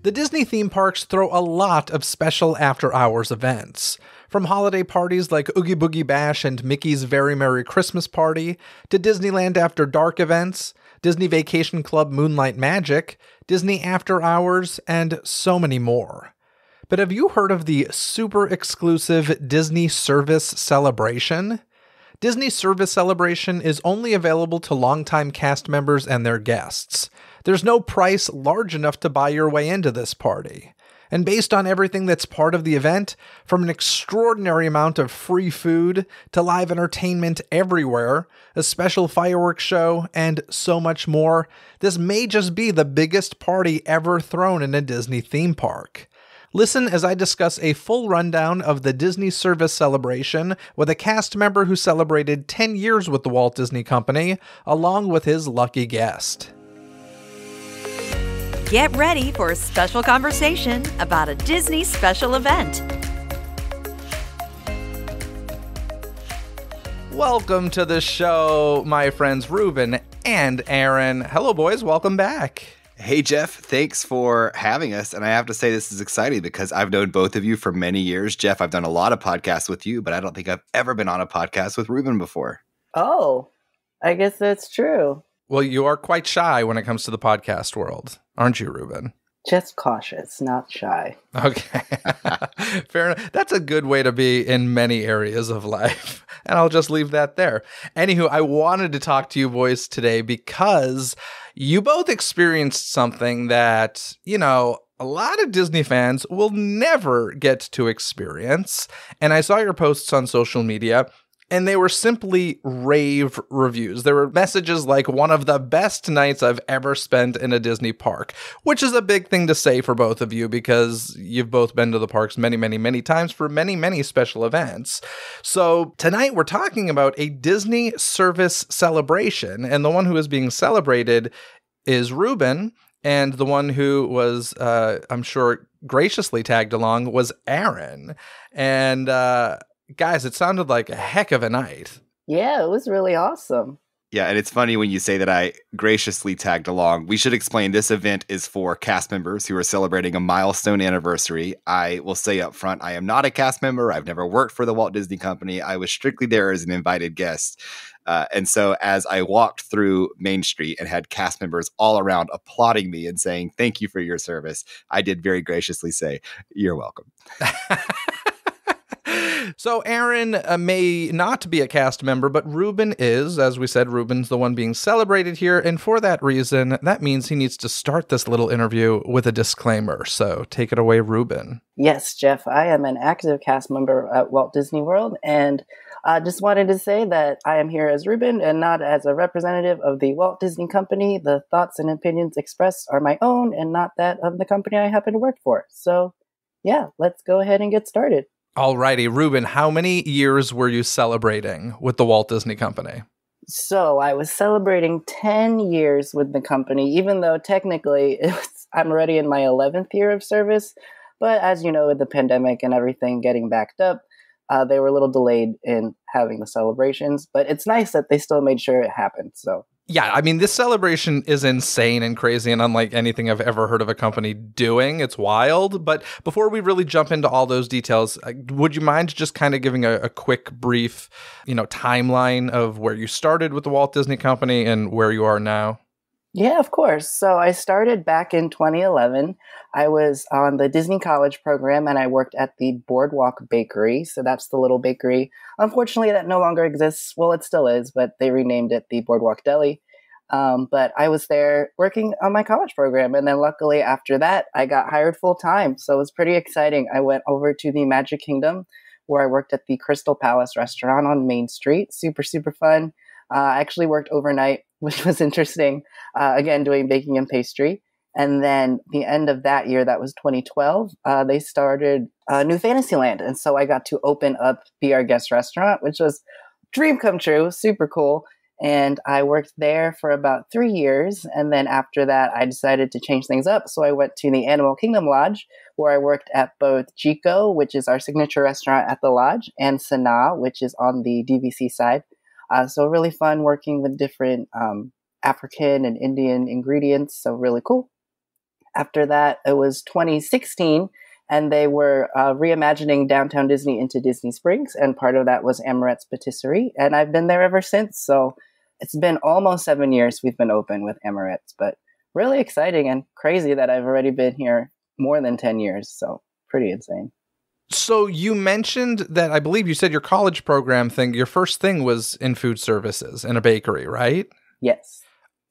The Disney theme parks throw a lot of special after-hours events. From holiday parties like Oogie Boogie Bash and Mickey's Very Merry Christmas Party, to Disneyland After Dark Events, Disney Vacation Club Moonlight Magic, Disney After Hours, and so many more. But have you heard of the super exclusive Disney Service Celebration? Disney Service Celebration is only available to longtime cast members and their guests. There's no price large enough to buy your way into this party. And based on everything that's part of the event, from an extraordinary amount of free food to live entertainment everywhere, a special fireworks show, and so much more, this may just be the biggest party ever thrown in a Disney theme park. Listen as I discuss a full rundown of the Disney Service Celebration with a cast member who celebrated 10 years with the Walt Disney Company, along with his lucky guest. Get ready for a special conversation about a Disney special event. Welcome to the show, my friends Ruben and Aaron. Hello, boys. Welcome back. Hey, Jeff, thanks for having us. And I have to say this is exciting because I've known both of you for many years. Jeff, I've done a lot of podcasts with you, but I don't think I've ever been on a podcast with Ruben before. Oh, I guess that's true. Well, you are quite shy when it comes to the podcast world, aren't you, Ruben? Just cautious, not shy. Okay. Fair enough. That's a good way to be in many areas of life. And I'll just leave that there. Anywho, I wanted to talk to you boys today because you both experienced something that, a lot of Disney fans will never get to experience. And I saw your posts on social media, and they were simply rave reviews. There were messages like, one of the best nights I've ever spent in a Disney park, which is a big thing to say for both of you because you've both been to the parks many, many, many times for many, many special events. So tonight we're talking about a Disney Service Celebration, and the one who is being celebrated is Ruben, and the one who was, I'm sure, graciously tagged along was Aaron. And, guys, it sounded like a heck of a night. Yeah, it was really awesome. Yeah, and it's funny when you say that I graciously tagged along. We should explain this event is for cast members who are celebrating a milestone anniversary. I will say up front, I am not a cast member. I've never worked for the Walt Disney Company. I was strictly there as an invited guest. And so as I walked through Main Street and had cast members all around applauding me and saying, "Thank you for your service," I did very graciously say, "You're welcome." So Aaron may not be a cast member, but Ruben is. As we said, Ruben's the one being celebrated here. And for that reason, that means he needs to start this little interview with a disclaimer. So take it away, Ruben. Yes, Jeff, I am an active cast member at Walt Disney World, and I just wanted to say that I am here as Ruben and not as a representative of the Walt Disney Company. The thoughts and opinions expressed are my own and not that of the company I happen to work for. So, yeah, let's go ahead and get started. Alrighty, Ruben, how many years were you celebrating with the Walt Disney Company? So I was celebrating 10 years with the company, even though technically I'm already in my 11th year of service. But as you know, with the pandemic and everything getting backed up, they were a little delayed in having the celebrations. But it's nice that they still made sure it happened. So. Yeah, I mean, this celebration is insane and crazy and unlike anything I've ever heard of a company doing. It's wild. But before we really jump into all those details, would you mind just kind of giving a quick, brief, timeline of where you started with the Walt Disney Company and where you are now? Yeah, of course. So I started back in 2011. I was on the Disney College program and I worked at the Boardwalk Bakery. So that's the little bakery. Unfortunately, that no longer exists. Well, it still is, but they renamed it the Boardwalk Deli. But I was there working on my college program. And then luckily after that, I got hired full time. So it was pretty exciting. I went over to the Magic Kingdom where I worked at the Crystal Palace restaurant on Main Street. Super, super fun. I actually worked overnight, which was interesting, again, doing baking and pastry. And then the end of that year, that was 2012, they started New Fantasyland. And so I got to open up Be Our Guest restaurant, which was dream come true, super cool. And I worked there for about 3 years. And then after that, I decided to change things up. So I went to the Animal Kingdom Lodge, where I worked at both Chico, which is our signature restaurant at the lodge, and Sanaa, which is on the DVC side. So really fun working with different African and Indian ingredients. So really cool. After that, it was 2016, and they were reimagining downtown Disney into Disney Springs, and part of that was Amorette's Patisserie, and I've been there ever since. So it's been almost 7 years we've been open with Amorette's, but really exciting and crazy that I've already been here more than 10 years. So pretty insane. So you mentioned that I believe you said your college program thing, your first thing was in food services in a bakery, right? Yes.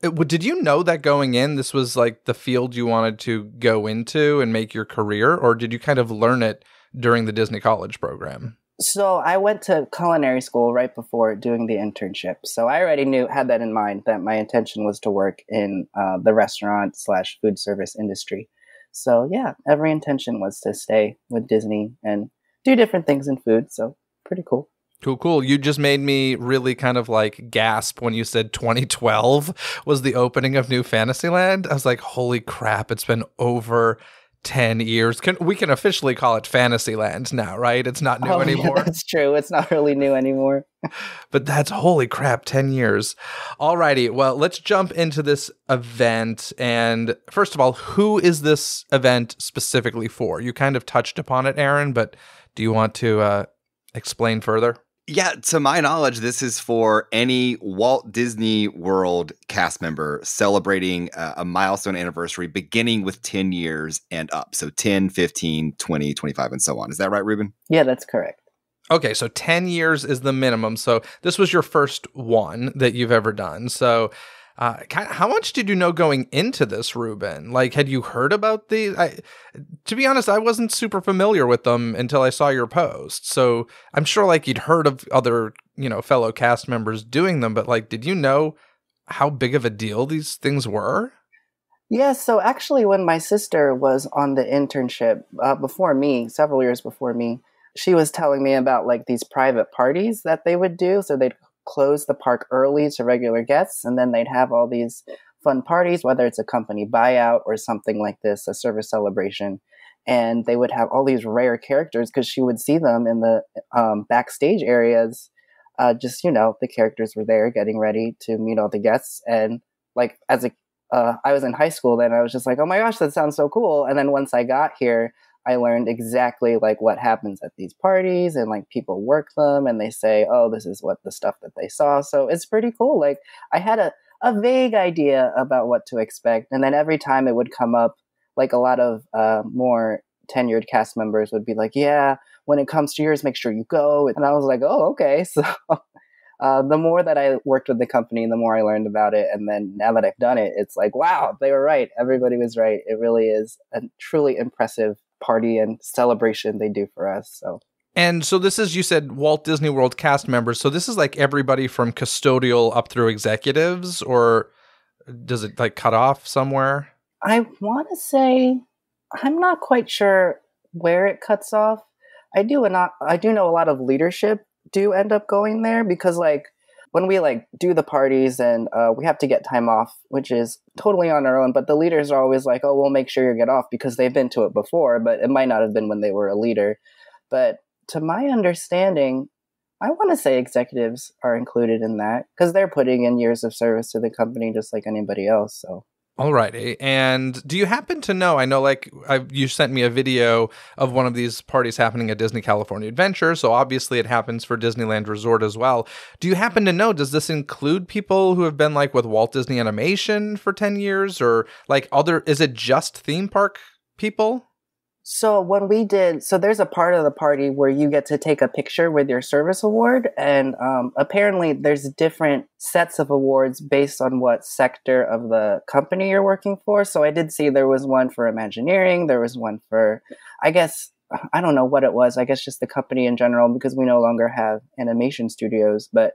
Did you know that going in, this was like the field you wanted to go into and make your career, or did you kind of learn it during the Disney college program? So I went to culinary school right before doing the internship. So I already had that in mind, that my intention was to work in the restaurant/food service industry. So yeah, every intention was to stay with Disney and do different things in food. So pretty cool. Cool. You just made me really kind of like gasp when you said 2012 was the opening of New Fantasyland. I was like, holy crap, it's been over 10 years. We can officially call it Fantasyland now, right? It's not new anymore. Yeah, that's true. It's not really new anymore. But that's holy crap, 10 years. Alrighty, well, let's jump into this event. And first of all, who is this event specifically for? You kind of touched upon it, Aaron, but do you want to explain further? Yeah, to my knowledge, this is for any Walt Disney World cast member celebrating a milestone anniversary beginning with 10 years and up. So 10, 15, 20, 25, and so on. Is that right, Ruben? Yeah, that's correct. Okay, so 10 years is the minimum. So this was your first one that you've ever done. So how much did you know going into this, Ruben? Like, had you heard about these? To be honest, I wasn't super familiar with them until I saw your post. So I'm sure like you'd heard of other, fellow cast members doing them, but like, did you know how big of a deal these things were? Yeah, so actually when my sister was on the internship before me, several years before me, she was telling me about like these private parties that they would do. So they'd close the park early to regular guests, and then they'd have all these fun parties, whether it's a company buyout or something like this, a service celebration. And they would have all these rare characters because she would see them in the backstage areas. The characters were there getting ready to meet all the guests. And like I was in high school then, I was just like, oh my gosh, that sounds so cool. And then once I got here, I learned exactly like what happens at these parties, and like people work them and they say, oh, this is what the stuff that they saw. So it's pretty cool. Like I had a vague idea about what to expect. And then every time it would come up, like a lot of more tenured cast members would be like, yeah, when it comes to yours, make sure you go. And I was like, oh, okay. So the more that I worked with the company, the more I learned about it. And then now that I've done it, it's like, wow, they were right. Everybody was right. It really is a truly impressive party and celebration they do for us. And so this is, you said, Walt Disney World cast members. So this is like everybody from custodial up through executives, or does it like cut off somewhere? I want to say, I'm not quite sure where it cuts off. I do know a lot of leadership do end up going there, because like when we like do the parties and we have to get time off, which is totally on our own, but the leaders are always like, oh, we'll make sure you get off, because they've been to it before, but it might not have been when they were a leader. But to my understanding, I want to say executives are included in that, because they're putting in years of service to the company just like anybody else. So. Alrighty. And do you happen to know, I know like you sent me a video of one of these parties happening at Disney California Adventure, so obviously it happens for Disneyland Resort as well. Do you happen to know, does this include people who have been like with Walt Disney Animation for 10 years, or like is it just theme park people? So there's a part of the party where you get to take a picture with your service award, and apparently there's different sets of awards based on what sector of the company you're working for. So I did see there was one for Imagineering, there was one for, I guess, I don't know what it was, I guess just the company in general, because we no longer have animation studios. But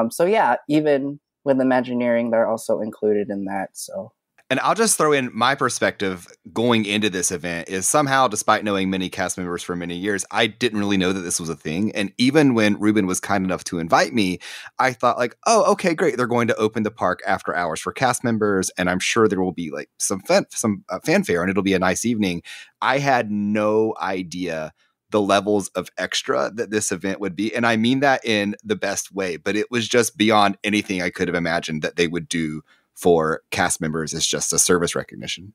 so yeah, even with Imagineering, they're also included in that. So. And I'll just throw in my perspective going into this event is somehow, despite knowing many cast members for many years, I didn't really know that this was a thing. And even when Ruben was kind enough to invite me, I thought like, oh, okay, great. They're going to open the park after hours for cast members. And I'm sure there will be like some fanfare and it'll be a nice evening. I had no idea the levels of extra that this event would be. And I mean that in the best way, but it was just beyond anything I could have imagined that they would do for cast members. Is just a service recognition.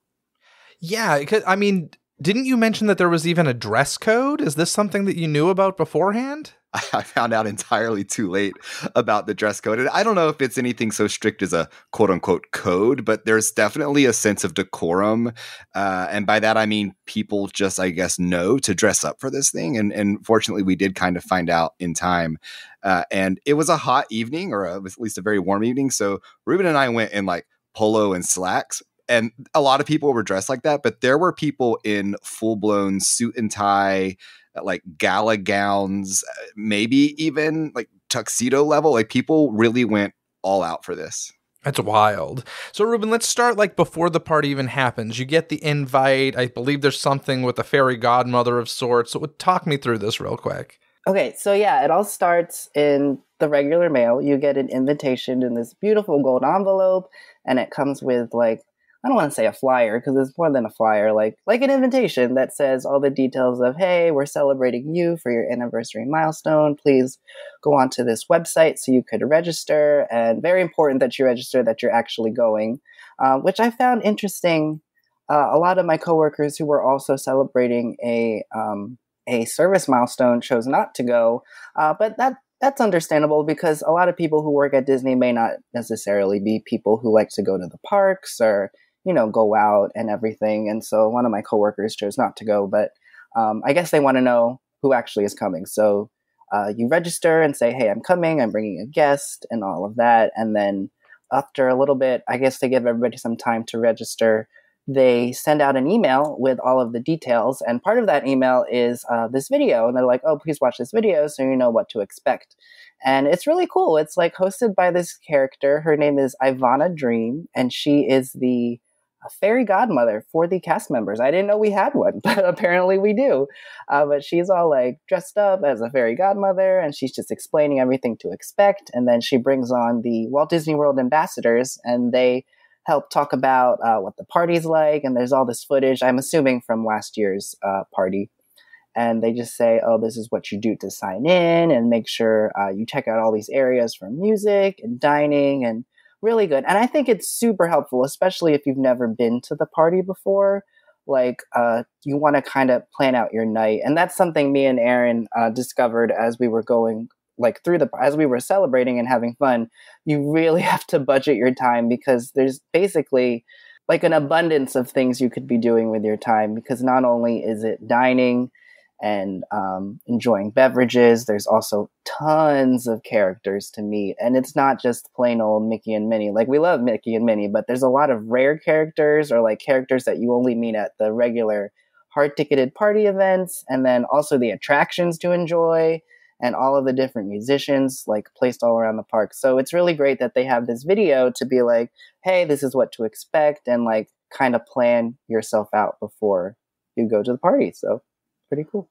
Yeah, I mean, didn't you mention that there was even a dress code? Is this something that you knew about beforehand? I found out entirely too late about the dress code. And I don't know if it's anything so strict as a quote unquote code, but there's definitely a sense of decorum. And by that, I mean, people just, I guess, know to dress up for this thing. And fortunately, we did kind of find out in time. And it was a hot evening, or at least a very warm evening. So Ruben and I went in like polo and slacks. And a lot of people were dressed like that, but there were people in full blown suit and tie, like gala gowns, maybe even like tuxedo level. Like people really went all out for this. That's wild. So Ruben, let's start like before the party even happens. You get the invite. I believe there's something with a fairy godmother of sorts. So talk me through this real quick. Okay, so yeah, it all starts in the regular mail. You get an invitation in this beautiful gold envelope, and it comes with like, I don't want to say a flyer because it's more than a flyer, like an invitation that says all the details of, hey, we're celebrating you for your anniversary milestone. Please go on to this website so you could register. And very important that you register that you're actually going, which I found interesting. A lot of my coworkers who were also celebrating a service milestone chose not to go, but that's understandable because a lot of people who work at Disney may not necessarily be people who like to go to the parks or go out and everything. And so one of my coworkers chose not to go, but I guess they want to know who actually is coming. So you register and say, hey, I'm coming, I'm bringing a guest and all of that. And then after a little bit, I guess they give everybody some time to register. They send out an email with all of the details. And part of that email is this video. And they're like, oh, please watch this video so you know what to expect. And it's really cool. It's like hosted by this character. Her name is Ivana Dream, and she is the fairy godmother for the cast members. I didn't know we had one, but apparently we do. But she's all like dressed up as a fairy godmother, and she's just explaining everything to expect. And then she brings on the Walt Disney World ambassadors, and they help talk about what the party's like. And there's all this footage, I'm assuming from last year's party. And they just say, oh, this is what you do to sign in, and make sure you check out all these areas for music and dining, and really good. And I think it's super helpful, especially if you've never been to the party before. Like you want to kind of plan out your night. And that's something me and Aaron discovered as we were going as we were celebrating and having fun. You really have to budget your time because there's basically like an abundance of things you could be doing with your time, because not only is it dining and enjoying beverages, there's also tons of characters to meet. And it's not just plain old Mickey and Minnie. Like, we love Mickey and Minnie, but there's a lot of rare characters, or like characters that you only meet at the regular hard-ticketed party events, and then also the attractions to enjoy, and all of the different musicians like placed all around the park. So it's really great that they have this video to be like, hey, this is what to expect, and like kind of plan yourself out before you go to the party. So pretty cool.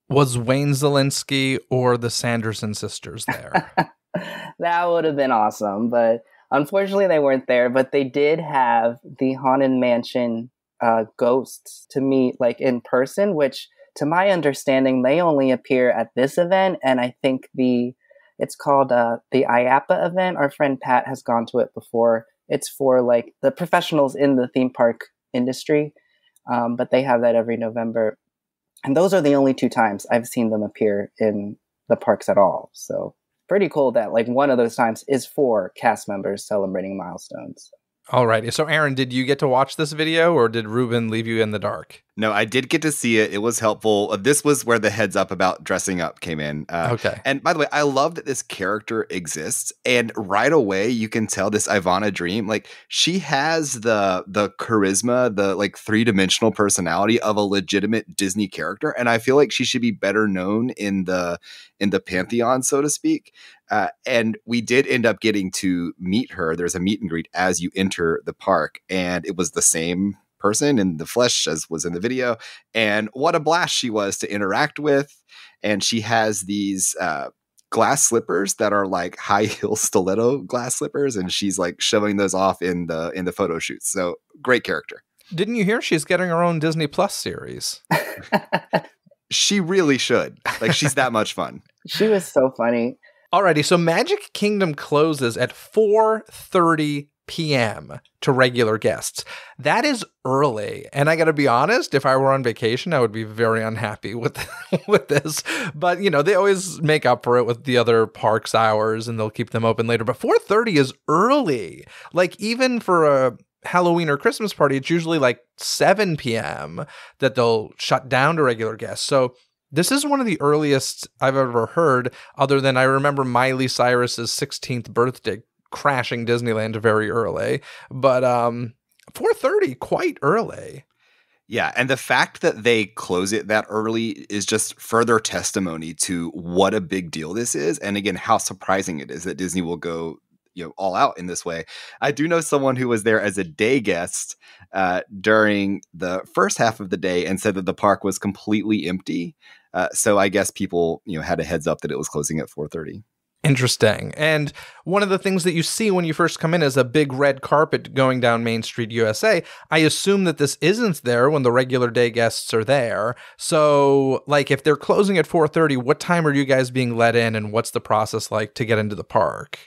Was Wayne Zelinsky or the Sanderson sisters there? That would have been awesome, but unfortunately they weren't there. But they did have the Haunted Mansion ghosts to meet like in person, which to my understanding, they only appear at this event. And I think it's called the IAPA event. Our friend Pat has gone to it before. It's for like the professionals in the theme park industry. But they have that every November. And those are the only 2 times I've seen them appear in the parks at all. So pretty cool that like one of those times is for cast members celebrating milestones. Alrighty. So Aaron, did you get to watch this video, or did Ruben leave you in the dark? No, I did get to see it. It was helpful. This was where the heads up about dressing up came in. Okay. And by the way, I love that this character exists. And right away, you can tell this Ivana Dream, like she has the charisma, the like 3-dimensional personality of a legitimate Disney character. And I feel like she should be better known in the pantheon, so to speak. And we did end up getting to meet her. There's a meet and greet as you enter the park, and it was the same person in the flesh as was in the video. And what a blast she was to interact with. And she has these glass slippers that are like high heel stiletto glass slippers, and she's like showing those off in the photo shoots. So great character. Didn't you hear she's getting her own Disney Plus series? She really should. Like, she's that much fun. She was so funny. Alrighty, so Magic Kingdom closes at 4:30 p.m. to regular guests. That is early. And I got to be honest, if I were on vacation, I would be very unhappy with with this. But, they always make up for it with the other parks hours and they'll keep them open later. But 4:30 is early. Like even for a Halloween or Christmas party, it's usually like 7 p.m. that they'll shut down to regular guests. So this is one of the earliest I've ever heard, other than I remember Miley Cyrus's 16th birthday crashing Disneyland very early. But 4:30, quite early. Yeah, and the fact that they close it that early is just further testimony to what a big deal this is, and again, how surprising it is that Disney will go all out in this way. I do know someone who was there as a day guest during the first half of the day and said that the park was completely empty. So I guess people, had a heads up that it was closing at 4:30. Interesting. And one of the things that you see when you first come in is a big red carpet going down Main Street, USA. I assume that this isn't there when the regular day guests are there. So, like, if they're closing at 4:30, what time are you guys being let in, and what's the process like to get into the park?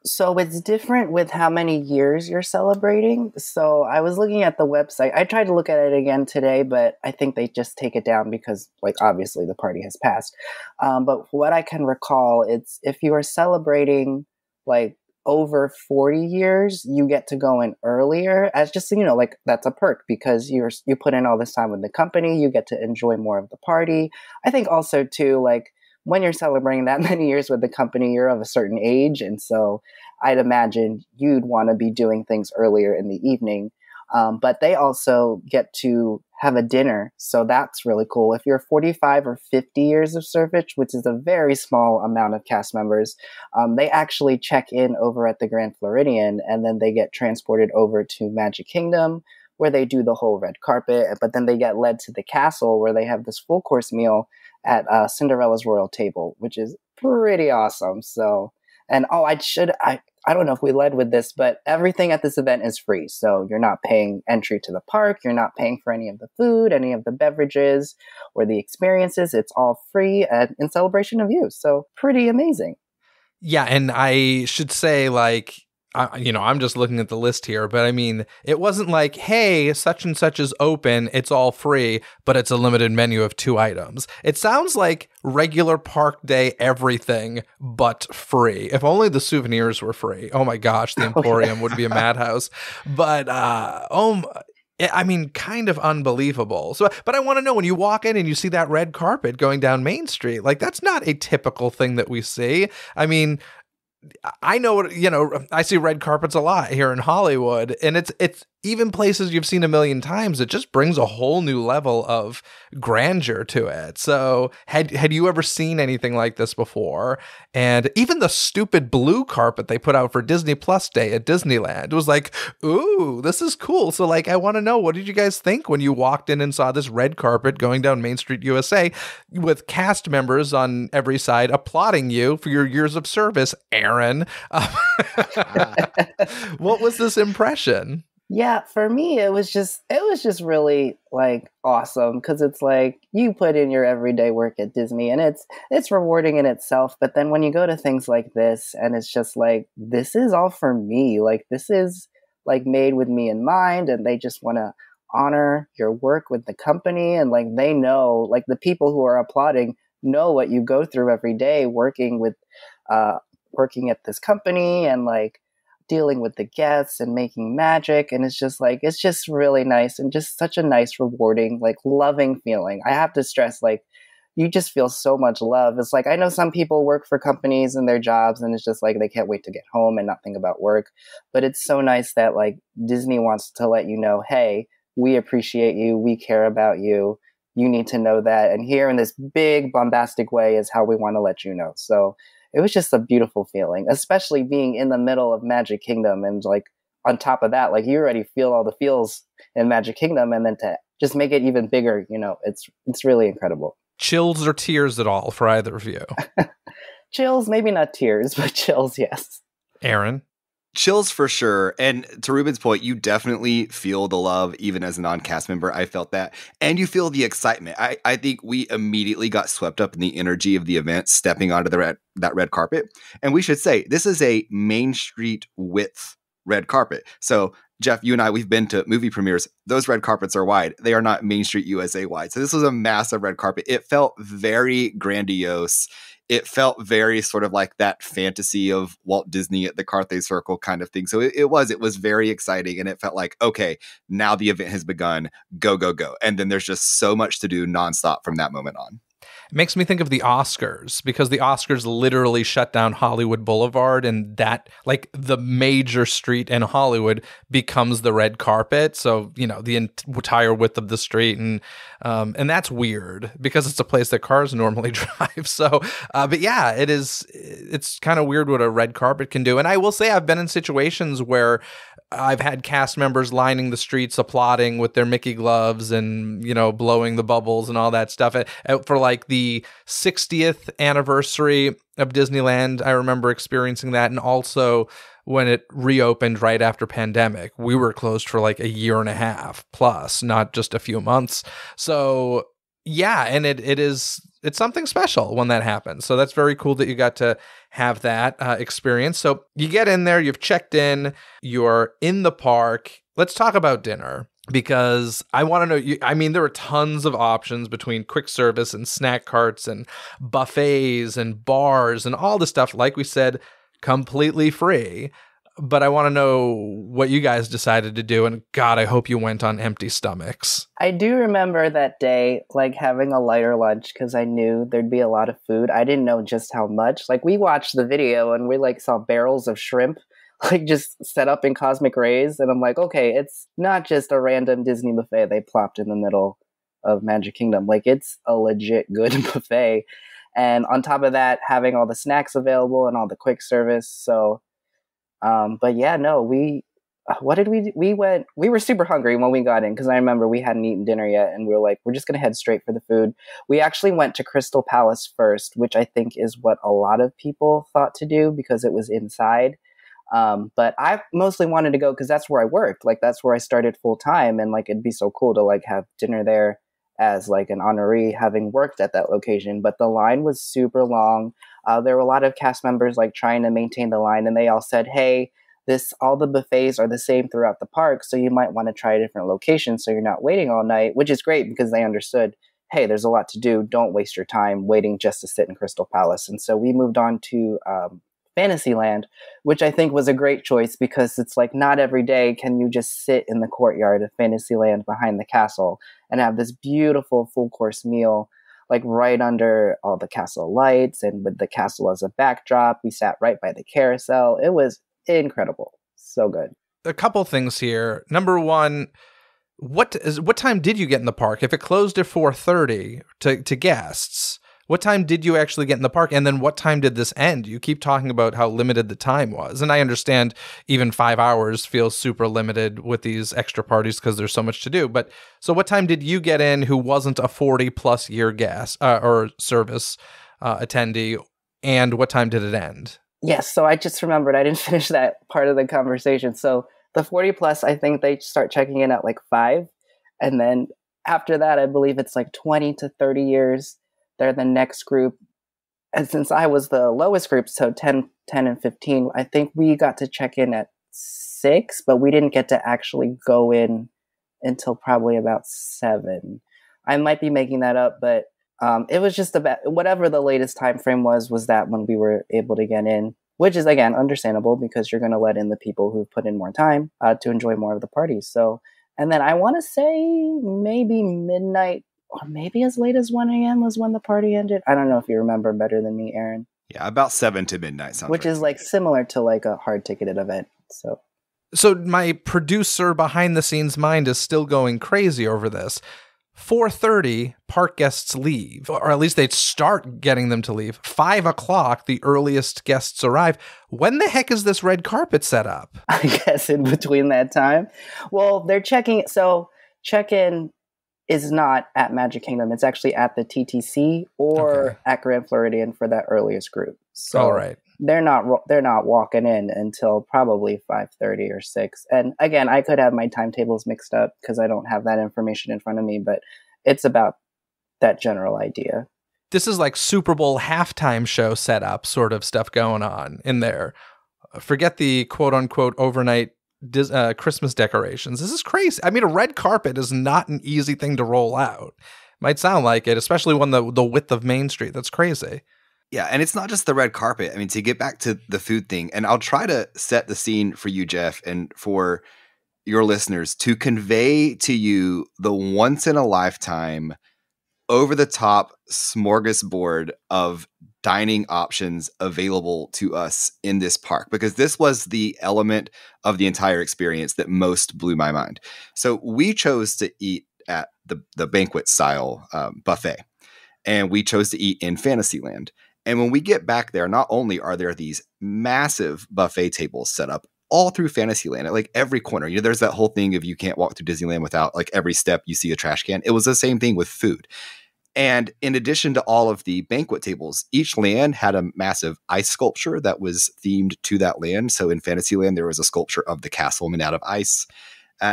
So it's different with how many years you're celebrating. So I was looking at the website. I tried to look at it again today, but I think they just take it down because, obviously the party has passed. But what I can recall, it's if you are celebrating over 40 years, you get to go in earlier as just, that's a perk because you put in all this time with the company, you get to enjoy more of the party. I think also too, when you're celebrating that many years with the company, you're of a certain age. And so I'd imagine you'd want to be doing things earlier in the evening. But they also get to have a dinner. So that's really cool. If you're 45 or 50 years of service, which is a very small amount of cast members, they actually check in over at the Grand Floridian and then they get transported over to Magic Kingdom where they do the whole red carpet. But then they get led to the castle where they have this full course meal at Cinderella's Royal Table, which is pretty awesome. So, and I don't know if we led with this, but everything at this event is free. So you're not paying entry to the park. You're not paying for any of the food, any of the beverages, or the experiences. It's all free and in celebration of you. So pretty amazing. Yeah, and I should say, I'm just looking at the list here, but I mean, it wasn't like, hey, such and such is open, it's all free, but it's a limited menu of 2 items. It sounds like regular park day everything, but free. If only the souvenirs were free. Oh my gosh, the Emporium would be a madhouse. But, kind of unbelievable. So, but I want to know, when you walk in and you see that red carpet going down Main Street, that's not a typical thing that we see. I mean, I know, I see red carpets a lot here in Hollywood, and it's even places you've seen a million times. It just brings a whole new level of grandeur to it. So had you ever seen anything like this before? And even the stupid blue carpet they put out for Disney Plus Day at Disneyland was like, ooh, this is cool. So I want to know, what did you guys think when you walked in and saw this red carpet going down Main Street, USA with cast members on every side applauding you for your years of service, Aaron? What was this impression? Yeah, for me, it was just really awesome because it's you put in your everyday work at Disney and it's rewarding in itself. But then when you go to things like this and it's just this is all for me, this is made with me in mind, and they just want to honor your work with the company. And they know, the people who are applauding know what you go through every day working at this company and dealing with the guests and making magic. And it's just really nice and just such a nice, rewarding, loving feeling. I have to stress, you just feel so much love. It's I know some people work for companies and their jobs and it's just they can't wait to get home and not think about work. But it's so nice that Disney wants to let you know, hey, we appreciate you. We care about you. You need to know that. And here in this big bombastic way is how we want to let you know. So it was just a beautiful feeling, especially being in the middle of Magic Kingdom. And on top of that, you already feel all the feels in Magic Kingdom. And then to just make it even bigger, it's really incredible. Chills or tears at all for either of you? Chills, maybe not tears, but chills, yes. Aaron? Chills for sure. And to Ruben's point, you definitely feel the love, even as a non-cast member. I felt that. And you feel the excitement. I think we immediately got swept up in the energy of the event, stepping onto that red carpet. And we should say, this is a Main Street width red carpet. So Jeff, you and I, we've been to movie premieres. Those red carpets are wide. They are not Main Street USA wide. So this was a massive red carpet. It felt very grandiose. It felt very sort of like that fantasy of Walt Disney at the Carthay Circle kind of thing. So it was very exciting. And it felt like, okay, now the event has begun. Go, go, go. And then there's just so much to do nonstop from that moment on. It makes me think of the Oscars, because the Oscars literally shut down Hollywood Boulevard, and that, like, the major street in Hollywood becomes the red carpet. So, you know, the entire width of the street, and that's weird because it's a place that cars normally drive. So, but yeah, it's kind of weird what a red carpet can do. And I will say I've been in situations where I've had cast members lining the streets applauding with their Mickey gloves and, you know, blowing the bubbles and all that stuff. For like the 60th anniversary of Disneyland, I remember experiencing that. And also when it reopened right after pandemic, we were closed for like a year and a half plus, not just a few months. So yeah, and it's something special when that happens. So that's very cool that you got to have that experience. So you get in there, you've checked in, you're in the park. Let's talk about dinner, because I want to know, I mean, there were tons of options between quick service and snack carts and buffets and bars and all the stuff, like we said, completely free. But I want to know what you guys decided to do. And God, I hope you went on empty stomachs. I do remember that day, like, having a lighter lunch because I knew there'd be a lot of food. I didn't know just how much. Like, we watched the video and we, like, saw barrels of shrimp, like, just set up in cosmic rays. And I'm like, okay, it's not just a random Disney buffet they plopped in the middle of Magic Kingdom. Like, it's a legit good buffet. And on top of that, having all the snacks available and all the quick service. So... but yeah, no, what did we do? We were super hungry when we got in, because I remember we hadn't eaten dinner yet, and we were like, we're just going to head straight for the food. We actually went to Crystal Palace first, which I think is what a lot of people thought to do because it was inside. But I mostly wanted to go because that's where I worked. Like, that's where I started full time, and like, it'd be so cool to like have dinner there as like an honoree having worked at that location. But the line was super long. There were a lot of cast members like trying to maintain the line, and they all said, hey, all the buffets are the same throughout the park, so you might want to try a different location so you're not waiting all night, which is great because they understood, hey, there's a lot to do. Don't waste your time waiting just to sit in Crystal Palace. And so we moved on to Fantasyland, which I think was a great choice because it's like not every day can you just sit in the courtyard of Fantasyland behind the castle and have this beautiful full course meal, like right under all the castle lights and with the castle as a backdrop. We sat right by the carousel. It was incredible. So good. A couple things here. Number one, what time did you get in the park? If it closed at 4:30 to guests, what time did you actually get in the park? And then what time did this end? You keep talking about how limited the time was. And I understand even 5 hours feels super limited with these extra parties because there's so much to do. But so what time did you get in who wasn't a 40+ year guest or service attendee? And what time did it end? Yes. So I just remembered I didn't finish that part of the conversation. So the 40+, I think they start checking in at like 5. And then after that, I believe it's like 20 to 30 years. They're the next group. And since I was the lowest group, so 10, and 15, I think we got to check in at 6, but we didn't get to actually go in until probably about 7. I might be making that up, but it was just about whatever the latest time frame was that when we were able to get in, which is, again, understandable because you're going to let in the people who've put in more time to enjoy more of the parties. So, and then I want to say maybe midnight, or maybe as late as 1 a.m. was when the party ended. I don't know if you remember better than me, Aaron. Yeah, about 7 to midnight. Sounds which right. is like similar to like a hard ticketed event. So my producer behind the scenes mind is still going crazy over this. 4:30, park guests leave, or at least they'd start getting them to leave. 5 o'clock, the earliest guests arrive. When the heck is this red carpet set up? I guess in between that time. Well, they're checking. So check-in is not at Magic Kingdom. It's actually at the TTC or at Grand Floridian for that earliest group. So all right. They're not walking in until probably 5:30 or 6. And again, I could have my timetables mixed up because I don't have that information in front of me, but it's about that general idea. This is like Super Bowl halftime show setup sort of stuff going on in there. Forget the quote unquote overnight Christmas decorations. This is crazy. I mean, a red carpet is not an easy thing to roll out. Might sound like it, especially when the width of Main Street. That's crazy. Yeah, and it's not just the red carpet. I mean, to get back to the food thing, and I'll try to set the scene for you, Jeff, and for your listeners to convey to you the once in a lifetime, over the top smorgasbord of dining options available to us in this park, because this was the element of the entire experience that most blew my mind. So we chose to eat at the banquet style buffet, and we chose to eat in Fantasyland. And when we get back there, not only are there these massive buffet tables set up all through Fantasyland at like every corner. You know, there's that whole thing of you can't walk through Disneyland without like every step you see a trash can. It was the same thing with food. And in addition to all of the banquet tables, each land had a massive ice sculpture that was themed to that land. So in Fantasyland, there was a sculpture of the castle made out of ice.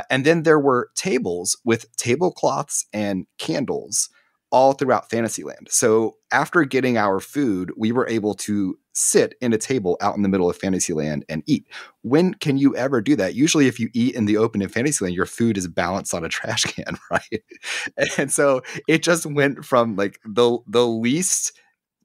And then there were tables with tablecloths and candles all throughout Fantasyland. So after getting our food, we were able to sit in a table out in the middle of Fantasyland and eat. When can you ever do that? Usually if you eat in the open in Fantasyland, your food is balanced on a trash can, right? And so it just went from like the least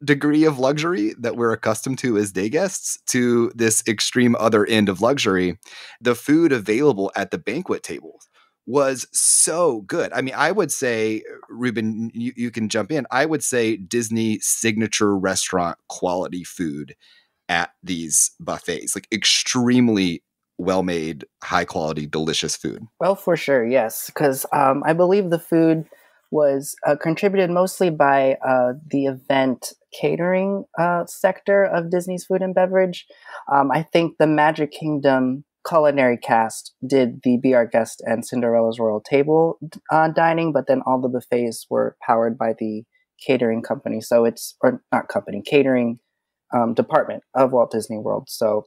degree of luxury that we're accustomed to as day guests to this extreme other end of luxury. The food available at the banquet tables was so good. I mean, I would say, Ruben, you can jump in. I would say Disney signature restaurant quality food at these buffets, like extremely well-made, high-quality, delicious food. Well, for sure, yes, because I believe the food was contributed mostly by the event catering sector of Disney's food and beverage. I think the Magic Kingdom culinary cast did the Be Our Guest and Cinderella's Royal Table dining, but then all the buffets were powered by the catering company. So it's, or not company, catering department of Walt Disney World. So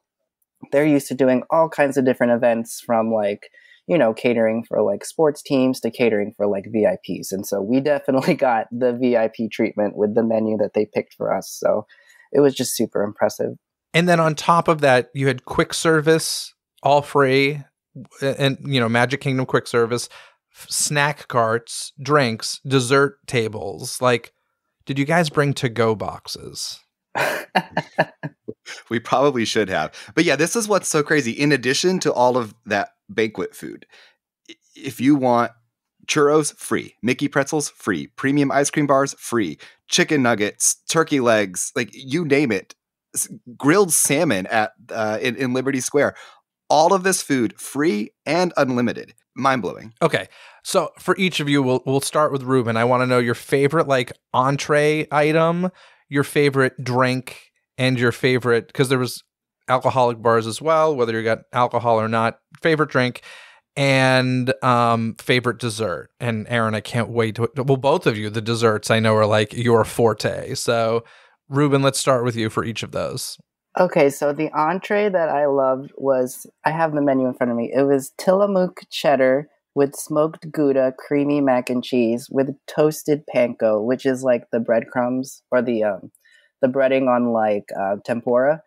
they're used to doing all kinds of different events, from like, you know, catering for like sports teams to catering for like VIPs. And so we definitely got the VIP treatment with the menu that they picked for us. So it was just super impressive. And then on top of that, you had quick service, all free, and, you know, Magic Kingdom quick service, snack carts, drinks, dessert tables. Like, did you guys bring to-go boxes? We probably should have. But yeah, this is what's so crazy. In addition to all of that banquet food, if you want churros, free. Mickey pretzels, free. Premium ice cream bars, free. Chicken nuggets, turkey legs, like you name it. Grilled salmon at in Liberty Square. All of this food free and unlimited. Mind-blowing. Okay. So for each of you, we'll start with Ruben. I want to know your favorite like entree item, your favorite drink, and your favorite, because there was alcoholic bars as well, whether you got alcohol or not, favorite drink, and favorite dessert. And Aaron, I can't wait to, well, both of you, the desserts I know are like your forte. So Ruben, let's start with you for each of those. Okay, so the entree that I loved was, I have the menu in front of me. It was Tillamook cheddar with smoked Gouda, creamy mac and cheese with toasted panko, which is like the breadcrumbs or the breading on like tempura.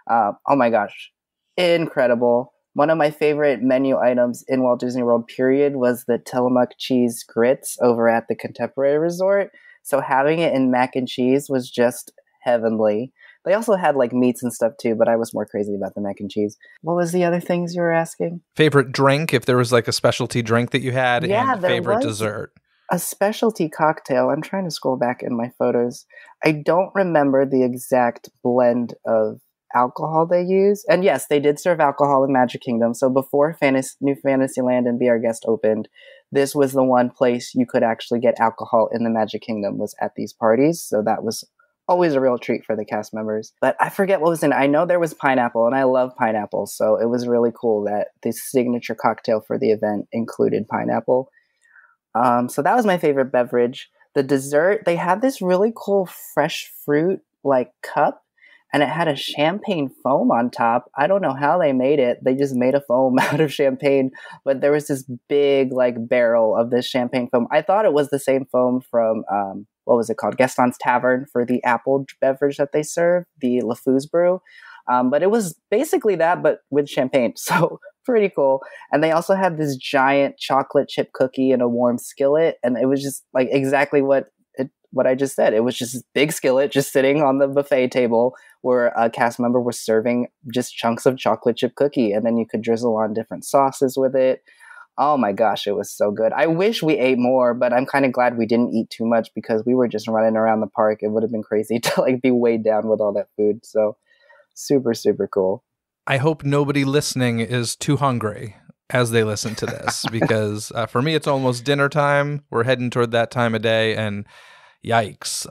Oh my gosh, incredible. One of my favorite menu items in Walt Disney World, period, was the Tillamook cheese grits over at the Contemporary Resort. So having it in mac and cheese was just heavenly. They also had like meats and stuff too, but I was more crazy about the mac and cheese. What was the other things you were asking? Favorite drink, if there was like a specialty drink that you had, yeah, and favorite dessert. A specialty cocktail. I'm trying to scroll back in my photos. I don't remember the exact blend of alcohol they used. And yes, they did serve alcohol in Magic Kingdom. So before New Fantasyland and Be Our Guest opened, this was the one place you could actually get alcohol in the Magic Kingdom, was at these parties. So that was always a real treat for the cast members. But I forget what was in it. I know there was pineapple, and I love pineapple. So it was really cool that the signature cocktail for the event included pineapple. So that was my favorite beverage. The dessert, they had this really cool fresh fruit like cup, and it had a champagne foam on top. I don't know how they made it. They just made a foam out of champagne, but there was this big like barrel of this champagne foam. I thought it was the same foam from, what was it called? Gaston's Tavern, for the apple beverage that they serve, the LeFou's brew. But it was basically that, but with champagne. So pretty cool. And they also had this giant chocolate chip cookie in a warm skillet, and it was just like exactly what I just said. It was just this big skillet just sitting on the buffet table where a cast member was serving just chunks of chocolate chip cookie, and then you could drizzle on different sauces with it. Oh my gosh, it was so good. I wish we ate more, but I'm kind of glad we didn't eat too much because we were just running around the park. It would have been crazy to like be weighed down with all that food. So super, super cool. I hope nobody listening is too hungry as they listen to this because for me, it's almost dinner time. We're heading toward that time of day, and yikes.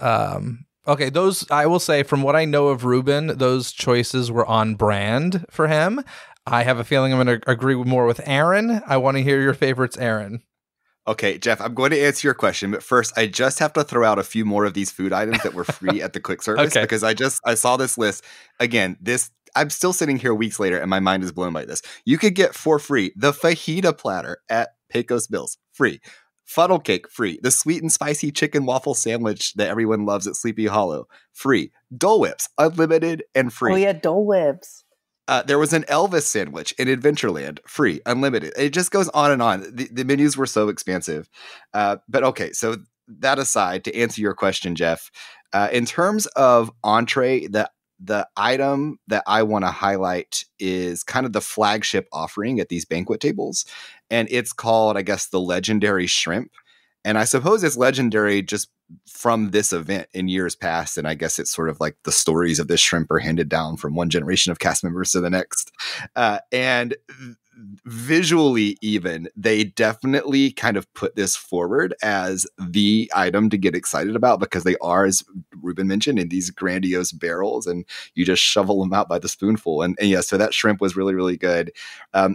Okay, those, I will say, from what I know of Ruben, those choices were on brand for him. I have a feeling I'm going to agree more with Aaron. I want to hear your favorites, Aaron. Okay, Jeff, I'm going to answer your question, but first, I just have to throw out a few more of these food items that were free at the quick service because I saw this list. Again, I'm still sitting here weeks later and my mind is blown by this. You could get for free the fajita platter at Pecos Mills, free. Funnel cake, free. The sweet and spicy chicken waffle sandwich that everyone loves at Sleepy Hollow, free. Dole Whips, unlimited and free. Oh yeah, Dole Whips. There was an Elvis sandwich in Adventureland, free, unlimited. It just goes on and on. The menus were so expansive. But okay, so that aside, to answer your question, Jeff, in terms of entree, the item that I want to highlight is kind of the flagship offering at these banquet tables. And it's called, I guess, the legendary shrimp. And I suppose it's legendary just from this event in years past. And I guess it's sort of like the stories of this shrimp are handed down from one generation of cast members to the next. And visually even, they definitely kind of put this forward as the item to get excited about because they are, as Ruben mentioned, in these grandiose barrels and you just shovel them out by the spoonful. And yeah, so that shrimp was really, really good.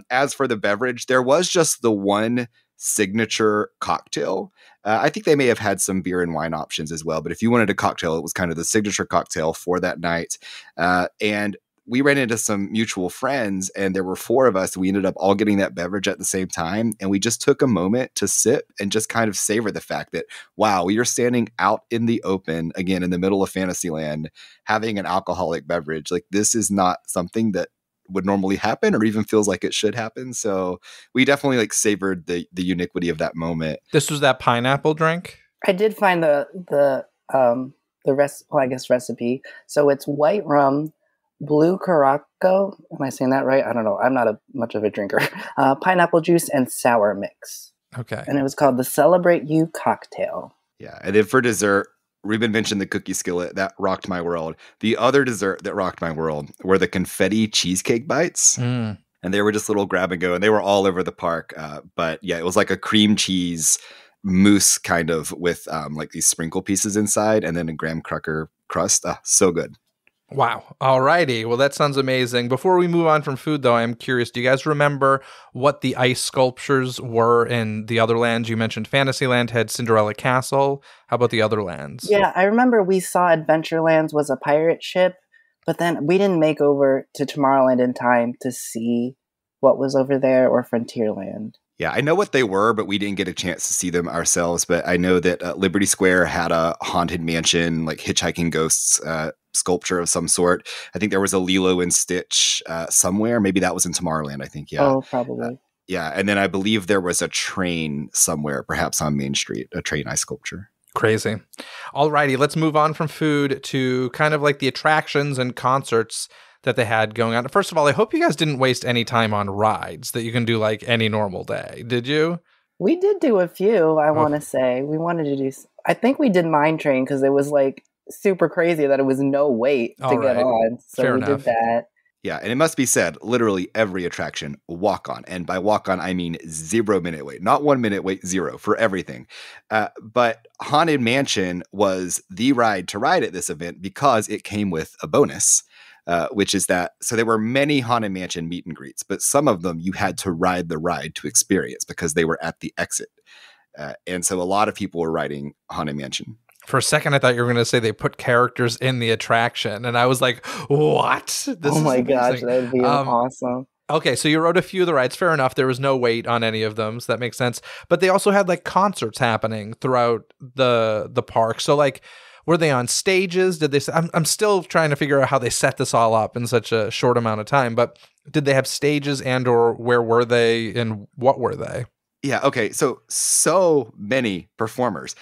As for the beverage, there was just the one signature cocktail. I think they may have had some beer and wine options as well, but if you wanted a cocktail, it was kind of the signature cocktail for that night. And we ran into some mutual friends and there were 4 of us. We ended up all getting that beverage at the same time. And we just took a moment to sip and just kind of savor the fact that, wow, we are standing out in the open again, in the middle of Fantasyland, having an alcoholic beverage. Like this is not something that would normally happen or even feels like it should happen. So we definitely like savored the uniquity of that moment. This was that pineapple drink? I did find the recipe. So it's white rum, blue Caraco. Am I saying that right? I don't know. I'm not much of a drinker. Pineapple juice and sour mix. Okay. And it was called the Celebrate You cocktail. Yeah. And then for dessert, Ruben mentioned the cookie skillet. That rocked my world. The other dessert that rocked my world were the confetti cheesecake bites. And they were just little grab and go. And they were all over the park. But yeah, it was like a cream cheese mousse kind of with like these sprinkle pieces inside and then a graham cracker crust. So good. Wow. All righty. Well, that sounds amazing. Before we move on from food, though, I'm curious, do you guys remember what the ice sculptures were in the other lands? You mentioned Fantasyland had Cinderella Castle. How about the other lands? Yeah, I remember we saw Adventurelands was a pirate ship, but then we didn't make over to Tomorrowland in time to see what was over there or Frontierland. Yeah, I know what they were, but we didn't get a chance to see them ourselves. But I know that Liberty Square had a haunted mansion, like hitchhiking ghosts sculpture of some sort. I think there was a Lilo and Stitch somewhere. Maybe that was in Tomorrowland, I think. Yeah. Oh, probably. Yeah. And then I believe there was a train somewhere, perhaps on Main Street, a train ice sculpture. Crazy. All righty. Let's move on from food to kind of like the attractions and concerts that they had going on. First of all, I hope you guys didn't waste any time on rides that you can do like any normal day. Did you? We did do a few, I want to say. We wanted to do, I think we did Mine Train because it was like super crazy that it was no wait to get on. So Fair we enough. did that. Yeah, and it must be said, literally every attraction, walk on. And by walk on, I mean 0 minute wait. Not 1 minute wait, 0 for everything. But Haunted Mansion was the ride to ride at this event because it came with a bonus. Which is that, so there were many Haunted Mansion meet and greets, but some of them you had to ride the ride to experience because they were at the exit. And so a lot of people were riding Haunted Mansion. For a second, I thought you were going to say they put characters in the attraction. And I was like, what? Oh my gosh, that would be awesome. Okay, so you rode a few of the rides. Fair enough. There was no wait on any of them, so that makes sense. But they also had like concerts happening throughout the park. So like, Were they on stages? Did they? I'm still trying to figure out how they set this all up in such a short amount of time. But did they have stages, and or where were they, and what were they? Yeah. Okay. So many performers.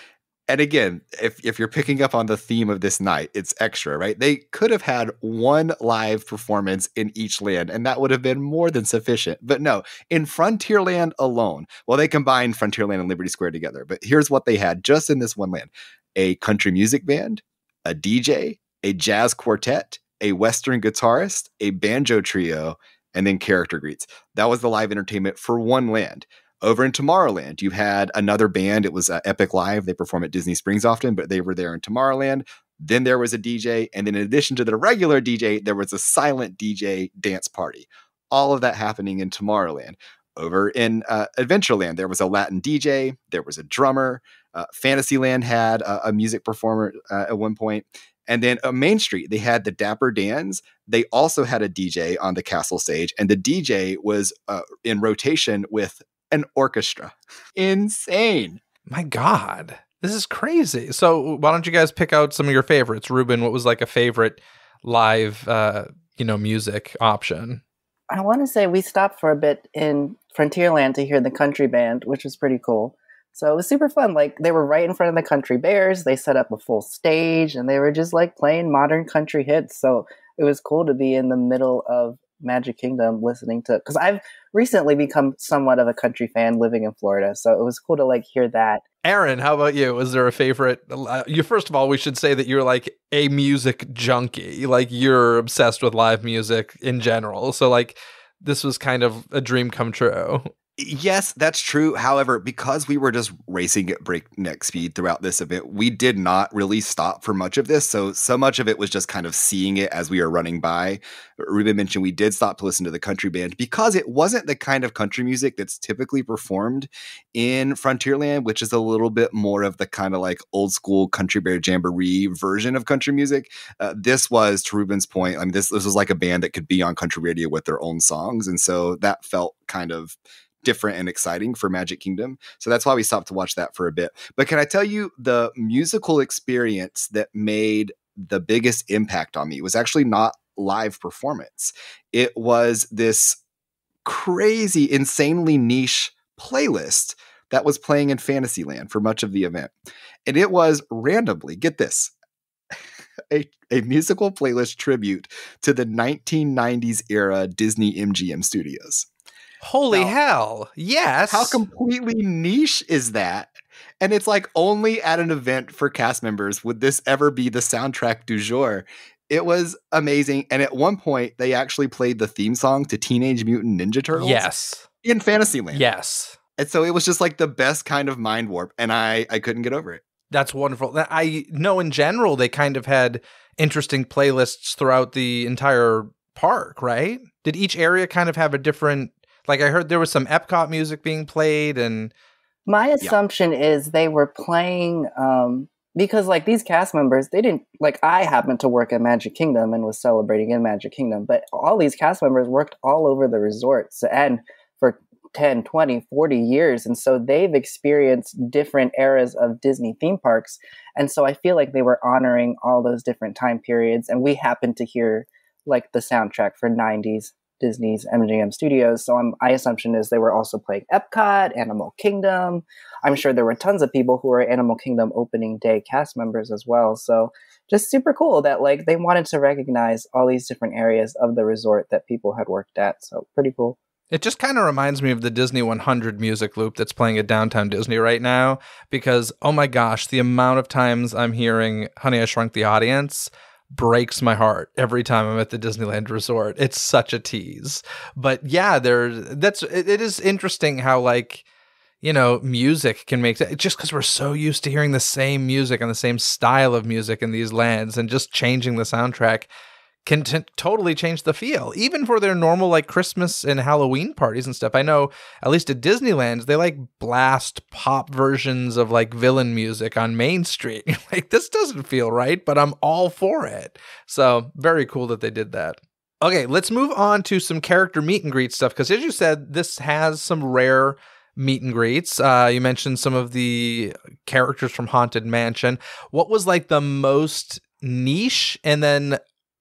And again, if you're picking up on the theme of this night, it's extra, right? They could have had one live performance in each land, and that would have been more than sufficient. But no, in Frontierland alone, well, they combined Frontierland and Liberty Square together. But here's what they had just in this one land: a country music band, a DJ, a jazz quartet, a Western guitarist, a banjo trio, and then character greets. That was the live entertainment for one land. Over in Tomorrowland, you had another band. It was Epic Live. They perform at Disney Springs often, but they were there in Tomorrowland. Then there was a DJ. And then in addition to the regular DJ, there was a silent DJ dance party. All of that happening in Tomorrowland. Over in Adventureland, there was a Latin DJ. There was a drummer. Fantasyland had a music performer at one point. And then on Main Street, they had the Dapper Dans. They also had a DJ on the castle stage. And the DJ was in rotation with an orchestra. Insane. My God, this is crazy. So why don't you guys pick out some of your favorites? Ruben, what was like a favorite live, music option? I want to say we stopped for a bit in Frontierland to hear the country band, which was pretty cool. So it was super fun. Like, they were right in front of the Country Bears. They set up a full stage and they were just like playing modern country hits. So it was cool to be in the middle of Magic Kingdom listening to, because I've recently become somewhat of a country fan living in Florida. So it was cool to like hear that. Aaron, how about you? Was there a favorite? First of all, we should say that you're like a music junkie. Like, you're obsessed with live music in general. So like, this was kind of a dream come true. Yes, that's true. However, because we were just racing at breakneck speed throughout this event, we did not really stop for much of this. So much of it was just kind of seeing it as we were running by. Ruben mentioned we did stop to listen to the country band because it wasn't the kind of country music that's typically performed in Frontierland, which is a little bit more of the kind of like old school Country Bear Jamboree version of country music. This was, to Ruben's point, I mean, this was like a band that could be on country radio with their own songs. And so that felt kind of different and exciting for Magic Kingdom. So that's why we stopped to watch that for a bit. But can I tell you, the musical experience that made the biggest impact on me was actually not live performance. It was this crazy, insanely niche playlist that was playing in Fantasyland for much of the event. And it was randomly, get this, a musical playlist tribute to the 1990s era Disney MGM studios. Holy hell. Yes. How completely niche is that? And it's like, only at an event for cast members would this ever be the soundtrack du jour. It was amazing. And at one point, they actually played the theme song to Teenage Mutant Ninja Turtles. Yes. In Fantasyland. Yes. And so it was just like the best kind of mind warp. And I couldn't get over it. That's wonderful. I know in general, they kind of had interesting playlists throughout the entire park, right? Did each area kind of have a different... Like, I heard there was some Epcot music being played, and... My assumption is they were playing, because, like, these cast members, they didn't... Like, I happened to work at Magic Kingdom and was celebrating in Magic Kingdom, but all these cast members worked all over the resorts, and for 10, 20, 40 years, and so they've experienced different eras of Disney theme parks, and so I feel like they were honoring all those different time periods, and we happened to hear, like, the soundtrack for 90s Disney's MGM Studios. So my assumption is they were also playing Epcot, Animal Kingdom. I'm sure there were tons of people who were Animal Kingdom opening day cast members as well. So just super cool that like they wanted to recognize all these different areas of the resort that people had worked at. So pretty cool. It just kind of reminds me of the Disney 100 music loop that's playing at Downtown Disney right now, because, oh my gosh, the amount of times I'm hearing Honey, I Shrunk the Audience breaks my heart every time I'm at the Disneyland Resort. It's such a tease. But yeah, it is interesting how, like, music can make that, just because we're so used to hearing the same music and the same style of music in these lands, and just changing the soundtrack can totally change the feel, even for their normal like Christmas and Halloween parties and stuff. I know at least at Disneyland, they like blast pop versions of like villain music on Main Street. Like, this doesn't feel right, but I'm all for it. So very cool that they did that. Okay, let's move on to some character meet and greet stuff, because as you said, this has some rare meet and greets. You mentioned some of the characters from Haunted Mansion. What was like the most niche, and then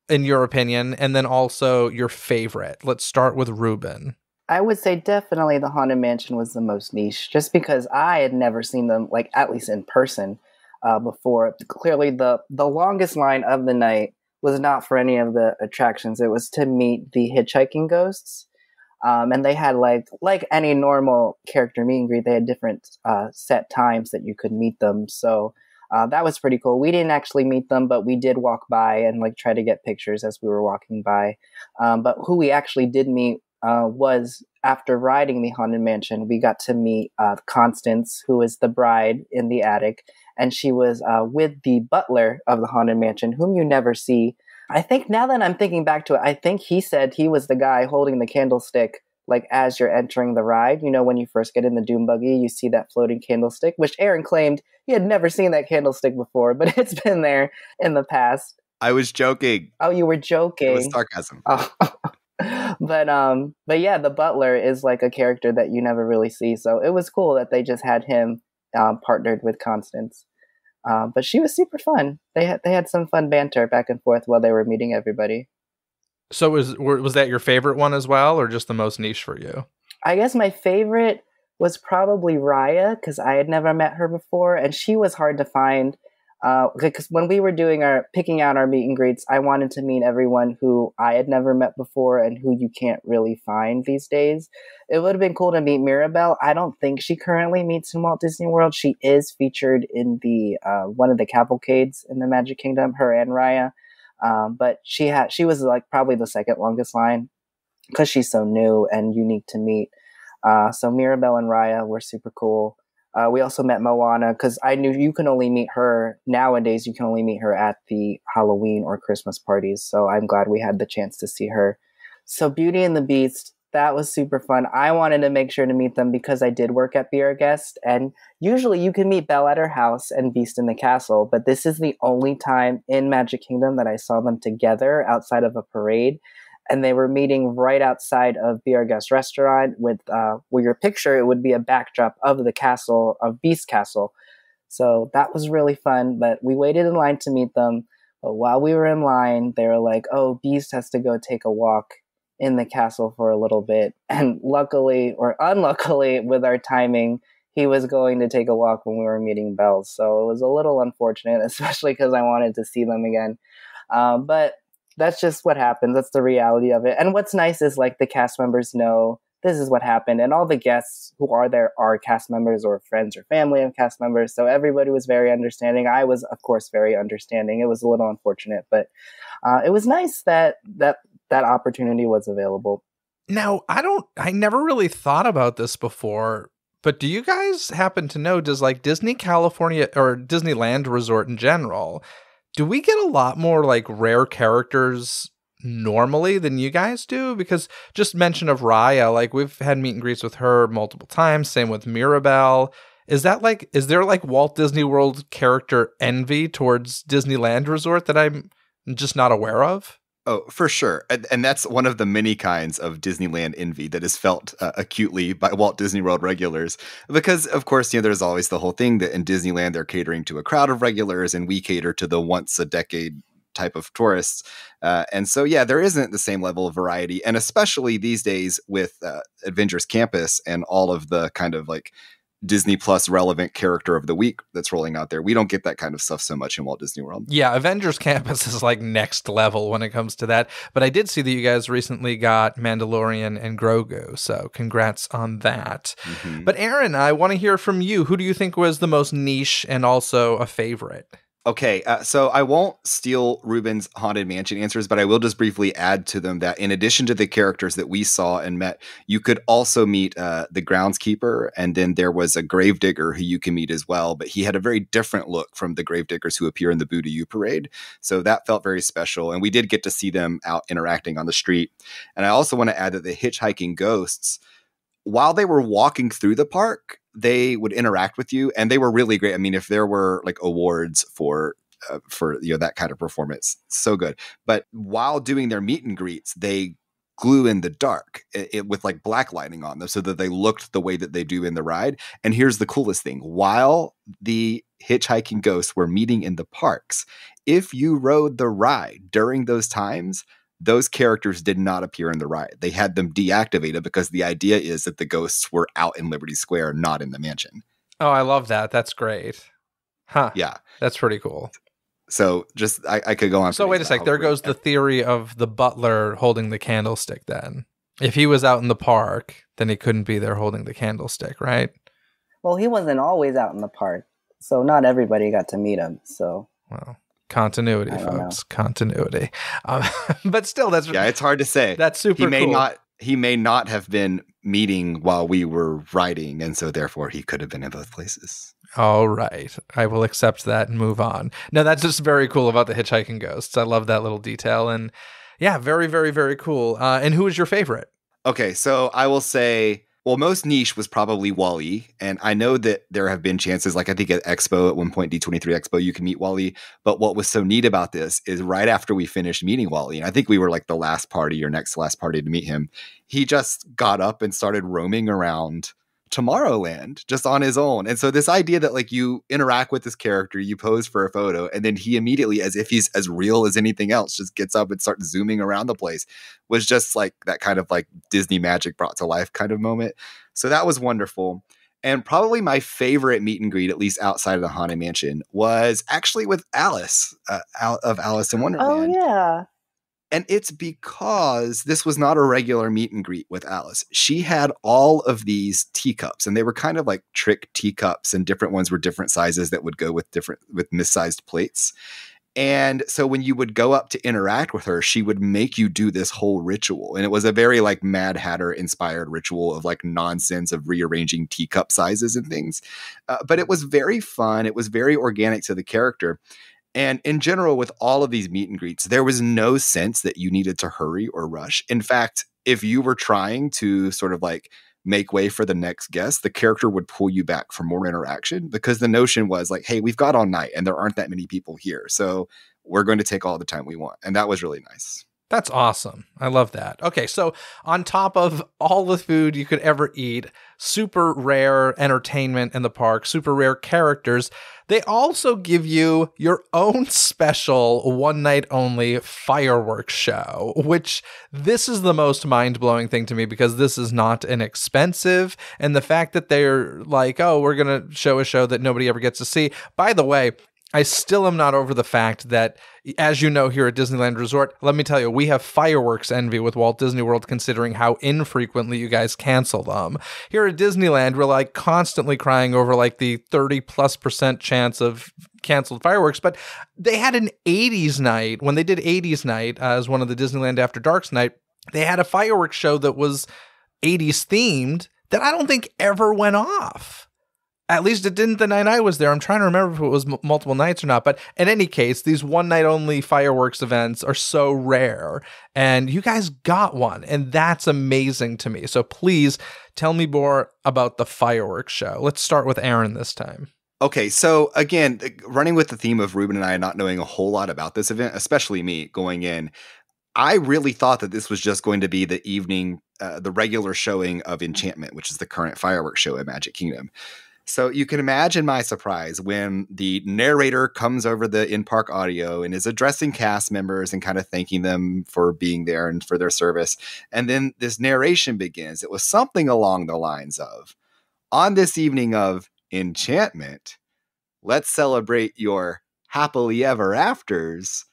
in your opinion, and then also your favorite? Let's start with Ruben. I would say definitely the Haunted Mansion was the most niche, just because I had never seen them, like at least in person, before. Clearly, the longest line of the night was not for any of the attractions. It was to meet the hitchhiking ghosts, and they had like any normal character meet and greet. They had different set times that you could meet them. So that was pretty cool. We didn't actually meet them, but we did walk by and like try to get pictures as we were walking by. But who we actually did meet was after riding the Haunted Mansion, we got to meet Constance, who is the bride in the attic, and she was with the butler of the Haunted Mansion, whom you never see. I think now that I'm thinking back to it, I think he said he was the guy holding the candlestick, like as you're entering the ride. You know, when you first get in the Doom Buggy, you see that floating candlestick, which Aaron claimed he had never seen that candlestick before, but it's been there in the past. I was joking. Oh, you were joking. It was sarcasm. Oh. But yeah, the butler is like a character that you never really see. So it was cool that they just had him partnered with Constance. But she was super fun. They had some fun banter back and forth while they were meeting everybody. So was that your favorite one as well, or just the most niche for you? I guess my favorite was probably Raya, because I had never met her before, and she was hard to find. Because when we were picking out our meet and greets, I wanted to meet everyone who I had never met before and who you can't really find these days. It would have been cool to meet Mirabelle. I don't think she currently meets in Walt Disney World. She is featured in the one of the cavalcades in the Magic Kingdom, her and Raya. But she was like probably the second longest line because she's so new and unique to meet. So Mirabelle and Raya were super cool. We also met Moana, because I knew you can only meet her nowadays. You can only meet her at the Halloween or Christmas parties. So I'm glad we had the chance to see her. So Beauty and the Beast, that was super fun. I wanted to make sure to meet them because I did work at Be Our Guest. And usually you can meet Belle at her house and Beast in the castle. But this is the only time in Magic Kingdom that I saw them together outside of a parade. And they were meeting right outside of Be Our Guest restaurant with where your picture, it would be a backdrop of the castle, of Beast Castle. So that was really fun, but we waited in line to meet them. But while we were in line, they were like, oh, Beast has to go take a walk in the castle for a little bit. And luckily, or unluckily, with our timing, he was going to take a walk when we were meeting Belle. So it was a little unfortunate, especially because I wanted to see them again. But that's just what happens. That's the reality of it. And what's nice is like the cast members know this is what happened. And all the guests who are there are cast members or friends or family of cast members. So everybody was very understanding. I was, of course, very understanding. It was a little unfortunate, but it was nice that opportunity was available. Now, I never really thought about this before, but do you guys happen to know, does like Disney California or Disneyland Resort in general, do we get a lot more like rare characters normally than you guys do? Because just mention of Raya, like we've had meet and greets with her multiple times. Same with Mirabelle. Is there like Walt Disney World character envy towards Disneyland Resort that I'm just not aware of? Oh, for sure. And that's one of the many kinds of Disneyland envy that is felt acutely by Walt Disney World regulars. Because, of course, there's always the whole thing that in Disneyland, they're catering to a crowd of regulars and we cater to the once a decade type of tourists. And so, yeah, there isn't the same level of variety. And especially these days with Avengers Campus and all of the kind of like Disney Plus relevant character of the week that's rolling out there. We don't get that kind of stuff so much in Walt Disney World. Yeah, Avengers Campus is like next level when it comes to that. But I did see that you guys recently got Mandalorian and Grogu, so congrats on that. Mm-hmm. But Aaron, I want to hear from you. Who do you think was the most niche and also a favorite? Okay, so I won't steal Ruben's Haunted Mansion answers, but I will just briefly add to them that in addition to the characters that we saw and met, you could also meet the groundskeeper, and then there was a gravedigger who you can meet as well, but he had a very different look from the gravediggers who appear in the Boo to You parade, so that felt very special, and we did get to see them out interacting on the street. And I also want to add that the hitchhiking ghosts, while they were walking through the park, they would interact with you, and they were really great. I mean, if there were like awards for that kind of performance, so good. But while doing their meet and greets, they glue in the dark with like black lighting on them so that they looked the way that they do in the ride. And here's the coolest thing. While the hitchhiking ghosts were meeting in the parks, if you rode the ride during those times, those characters did not appear in the ride. They had them deactivated because the idea is that the ghosts were out in Liberty Square, not in the mansion. Oh, I love that. That's great. Huh. Yeah. That's pretty cool. So just, I could go on. So wait a sec. There goes the theory of the butler holding the candlestick then. If he was out in the park, then he couldn't be there holding the candlestick, right? Well, he wasn't always out in the park, so not everybody got to meet him. So, well, continuity, folks. Continuity. But still, that's... Yeah, it's hard to say. That's super cool. He may not have been meeting while we were riding, and so therefore he could have been in both places. All right. I will accept that and move on. No, that's just very cool about the hitchhiking ghosts. I love that little detail. And yeah, very, very, very cool. And who is your favorite? Okay, so I will say, well, most niche was probably Wall-E. And I know that there have been chances, like I think at Expo at one point, D23 Expo, you can meet Wall-E. But what was so neat about this is right after we finished meeting Wall-E, and I think we were like the last party or next to last party to meet him, he just got up and started roaming around Tomorrowland just on his own. And so this idea that like you interact with this character, you pose for a photo, and then he immediately, as if he's as real as anything else, just gets up and starts zooming around the place, was just like that kind of like Disney magic brought to life kind of moment. So that was wonderful. And probably my favorite meet and greet, at least outside of the Haunted Mansion, was actually with Alice of Alice in Wonderland. Oh, yeah. And it's because this was not a regular meet and greet with Alice. She had all of these teacups, and they were kind of like trick teacups, and different ones were different sizes that would go with missized plates. And so when you would go up to interact with her, she would make you do this whole ritual. And it was a very like Mad Hatter inspired ritual of like nonsense of rearranging teacup sizes and things. But it was very fun. It was very organic to the character. And in general, with all of these meet and greets, there was no sense that you needed to hurry or rush. In fact, if you were trying to sort of like make way for the next guest, the character would pull you back for more interaction, because the notion was like, hey, we've got all night and there aren't that many people here, so we're going to take all the time we want. And that was really nice. That's awesome. I love that. Okay, so on top of all the food you could ever eat, super rare entertainment in the park, super rare characters, they also give you your own special one-night-only fireworks show, which this is the most mind-blowing thing to me, because this is not inexpensive, and the fact that they're like, oh, we're going to show a show that nobody ever gets to see. By the way, I still am not over the fact that, as you know, here at Disneyland Resort, let me tell you, we have fireworks envy with Walt Disney World, considering how infrequently you guys cancel them. Here at Disneyland, we're like constantly crying over like the 30+% chance of canceled fireworks, but they had an 80s night. When they did 80s night as one of the Disneyland After Darks night, they had a fireworks show that was 80s themed that I don't think ever went off. At least it didn't the night I was there. I'm trying to remember if it was multiple nights or not. But in any case, these one-night-only fireworks events are so rare. And you guys got one. And that's amazing to me. So please tell me more about the fireworks show. Let's start with Aaron this time. Okay, so again, running with the theme of Ruben and I not knowing a whole lot about this event, especially me going in, I really thought that this was just going to be the evening, the regular showing of Enchantment, which is the current fireworks show at Magic Kingdom. So you can imagine my surprise when the narrator comes over the in-park audio and is addressing cast members and kind of thanking them for being there and for their service. And then this narration begins. It was something along the lines of, on this evening of Enchantment, let's celebrate your happily ever afters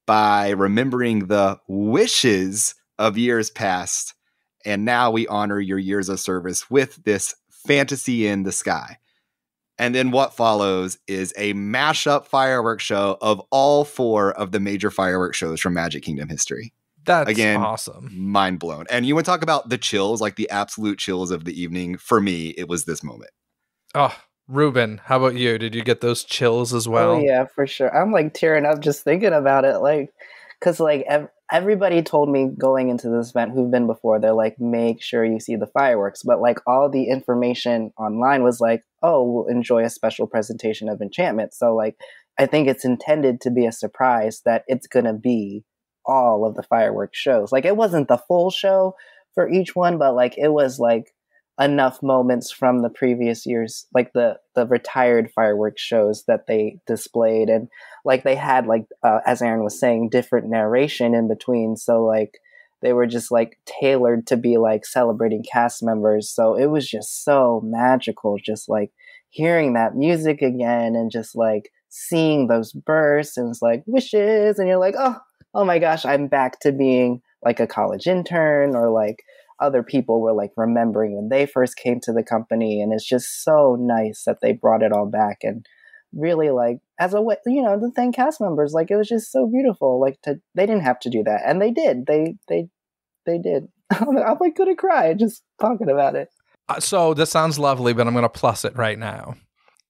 by remembering the wishes of years past. And now we honor your years of service with this fantasy in the sky. And then what follows is a mashup fireworks show of all 4 of the major fireworks shows from Magic Kingdom history. That's again awesome. Mind blown. And you want to talk about the chills, like the absolute chills of the evening. For me, it was this moment. Oh, Ruben, how about you? Did you get those chills as well? Oh, yeah, for sure. I'm like tearing up just thinking about it. Like, because like everybody told me going into this event who've been before, they're like, make sure you see the fireworks. But like all the information online was like, oh, we'll enjoy a special presentation of Enchantment. So like, I think it's intended to be a surprise that it's going to be all of the fireworks shows. Like, it wasn't the full show for each one, but like it was like enough moments from the previous years, like the retired fireworks shows that they displayed. And like they had like as Aaron was saying, different narration in between, so like they were just like tailored to be like celebrating cast members. So it was just so magical, just like hearing that music again and just like seeing those bursts, and it's like wishes, and you're like, oh my gosh, I'm back to being like a college intern, or like other people were like remembering when they first came to the company. And it's just so nice that they brought it all back, and really like as a way, to thank cast members. Like, it was just so beautiful. Like, they didn't have to do that, and they did. They did. I'm like gonna cry just talking about it. So this sounds lovely, but I'm going to plus it right now.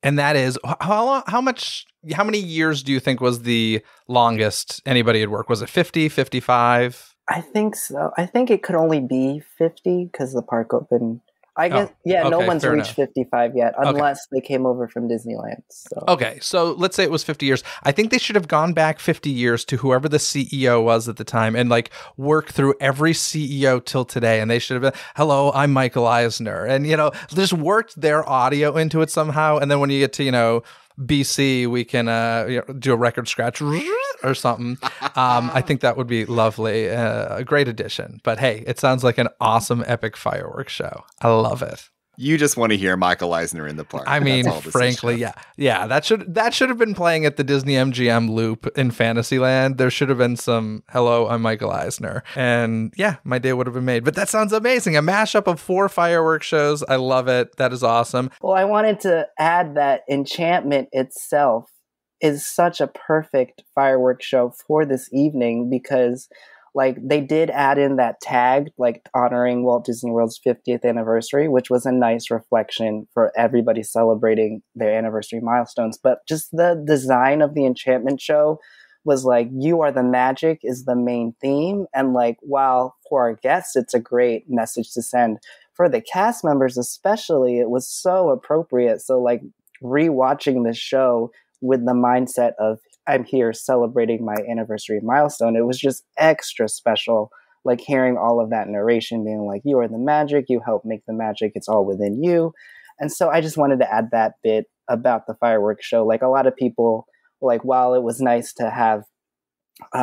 And that is, how many years do you think was the longest anybody had worked? Was it 50, 55? I think so. I think it could only be 50 because the park opened. I guess, no one's reached enough. 55 yet, unless they came over from Disneyland. So. Okay, so let's say it was 50 years. I think they should have gone back 50 years to whoever the CEO was at the time and like worked through every CEO till today. And they should have been, hello, I'm Michael Eisner. And, just worked their audio into it somehow. And then when you get to, BC, we can do a record scratch or something. I think that would be lovely. A great addition. But hey, it sounds like an awesome epic fireworks show. I love it. You just want to hear Michael Eisner in the park. I mean, frankly, yeah. That should have been playing at the Disney MGM loop in Fantasyland. There should have been some "Hello, I'm Michael Eisner," and yeah, my day would have been made. But that sounds amazing. A mashup of 4 fireworks shows. I love it. That is awesome. Well, I wanted to add that Enchantment itself is such a perfect fireworks show for this evening, because like they did add in that tag, like honoring Walt Disney World's 50th anniversary, which was a nice reflection for everybody celebrating their anniversary milestones. But just the design of the Enchantment show was like, you are the magic is the main theme. And like, while for our guests, it's a great message to send, for the cast members especially, it was so appropriate. So like rewatching the show with the mindset of, I'm here celebrating my anniversary milestone, it was just extra special, like hearing all of that narration being like, you are the magic, you help make the magic, it's all within you. And so I just wanted to add that bit about the fireworks show. Like, a lot of people, like, while it was nice to have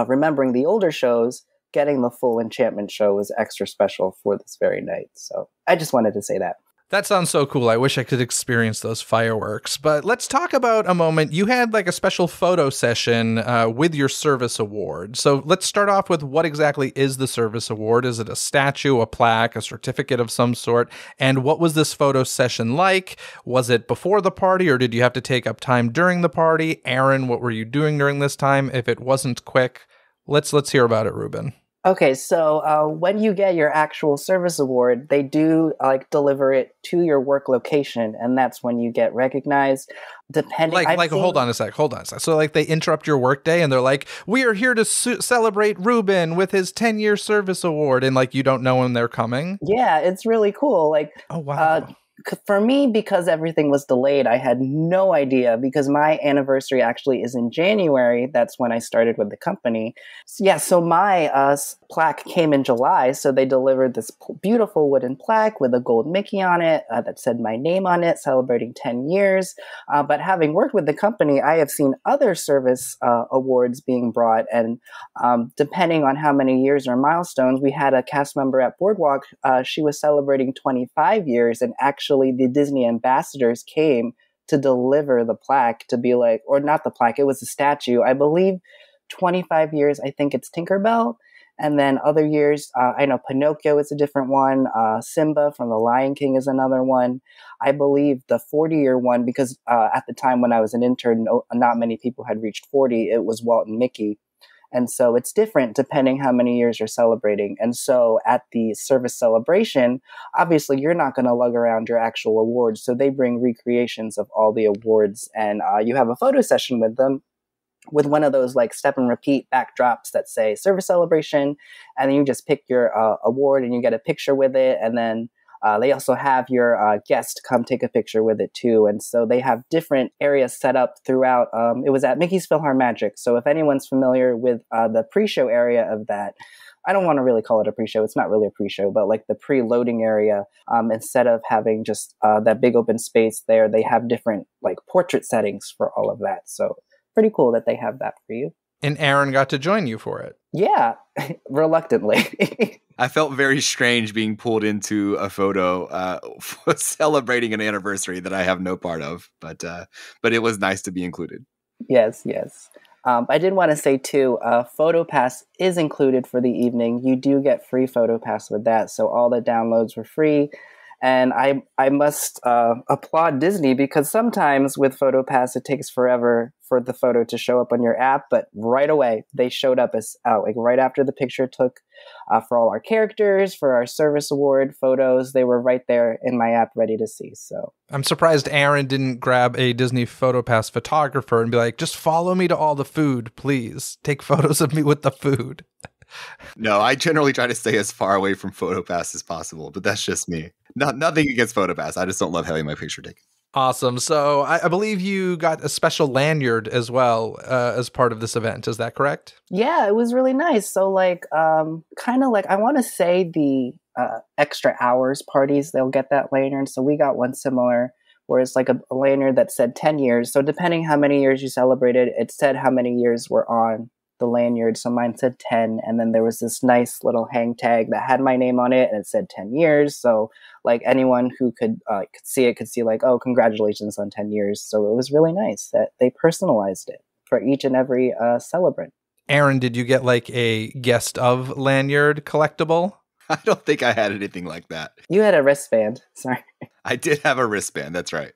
remembering the older shows, getting the full Enchantment show was extra special for this very night. So I just wanted to say that. That sounds so cool. I wish I could experience those fireworks. But let's talk about a moment. You had like a special photo session with your service award. So let's start off with, what exactly is the service award? Is it a statue, a plaque, a certificate of some sort? And what was this photo session like? Was it before the party, or did you have to take up time during the party? Aaron, what were you doing during this time? If it wasn't quick, let's hear about it, Ruben. Okay, so when you get your actual service award, they do like deliver it to your work location, and that's when you get recognized. Hold on a sec. So like they interrupt your workday and they're like, "We are here to celebrate Ruben with his 10-year service award," and like you don't know when they're coming. Yeah, it's really cool. Like, oh wow. For me, because everything was delayed, I had no idea, because my anniversary actually is in January. That's when I started with the company. So my plaque came in July. So they delivered this beautiful wooden plaque with a gold Mickey on it that said my name on it, celebrating 10 years. But having worked with the company, I have seen other service awards being brought. And depending on how many years or milestones, we had a cast member at Boardwalk. She was celebrating 25 years, and actually the Disney ambassadors came to deliver the plaque, to be like, or not the plaque, it was a statue. I believe 25 years, I think it's Tinkerbell. And then other years, I know Pinocchio is a different one. Simba from The Lion King is another one. I believe the 40-year one, because at the time when I was an intern, not many people had reached 40. It was Walt and Mickey. And so it's different depending how many years you're celebrating. And so at the service celebration, obviously you're not going to lug around your actual awards. So they bring recreations of all the awards, and you have a photo session with them, with one of those like step and repeat backdrops that say service celebration. And then you just pick your award and you get a picture with it. And then They also have your guest come take a picture with it too. And so they have different areas set up throughout. It was at Mickey's PhilharMagic. So if anyone's familiar with the pre-show area of that, I don't want to really call it a pre-show. It's not really a pre-show, but like the pre-loading area, instead of having just that big open space there, they have different like portrait settings for all of that. So pretty cool that they have that for you. And Aaron got to join you for it. Yeah, reluctantly. I felt very strange being pulled into a photo celebrating an anniversary that I have no part of, but it was nice to be included. Yes. I did want to say too, PhotoPass is included for the evening. You do get free PhotoPass with that, so all the downloads were free. And I must applaud Disney, because sometimes with PhotoPass it takes forever for the photo to show up on your app, but right away they showed up as like right after the picture took for all our characters, for our service award photos. They were right there in my app ready to see. So I'm surprised Aaron didn't grab a Disney PhotoPass photographer and be like, just follow me to all the food, please. Take photos of me with the food. No, I generally try to stay as far away from PhotoPass as possible, but that's just me. Nothing against PhotoPass. I just don't love having my picture taken. Awesome. So I believe you got a special lanyard as well as part of this event. Is that correct? Yeah, it was really nice. So like, kind of like, I want to say the extra hours parties, they'll get that lanyard. So we got one similar where it's like a lanyard that said 10 years. So depending how many years you celebrated, it said how many years were on the lanyard. So mine said 10, and then there was this nice little hang tag that had my name on it and it said 10 years. So like anyone who could see it could see like, oh, congratulations on 10 years. So it was really nice that they personalized it for each and every celebrant. Aaron, did you get like a guest of lanyard collectible? I don't think I had anything like that. You had a wristband. Sorry. I did have a wristband. That's right.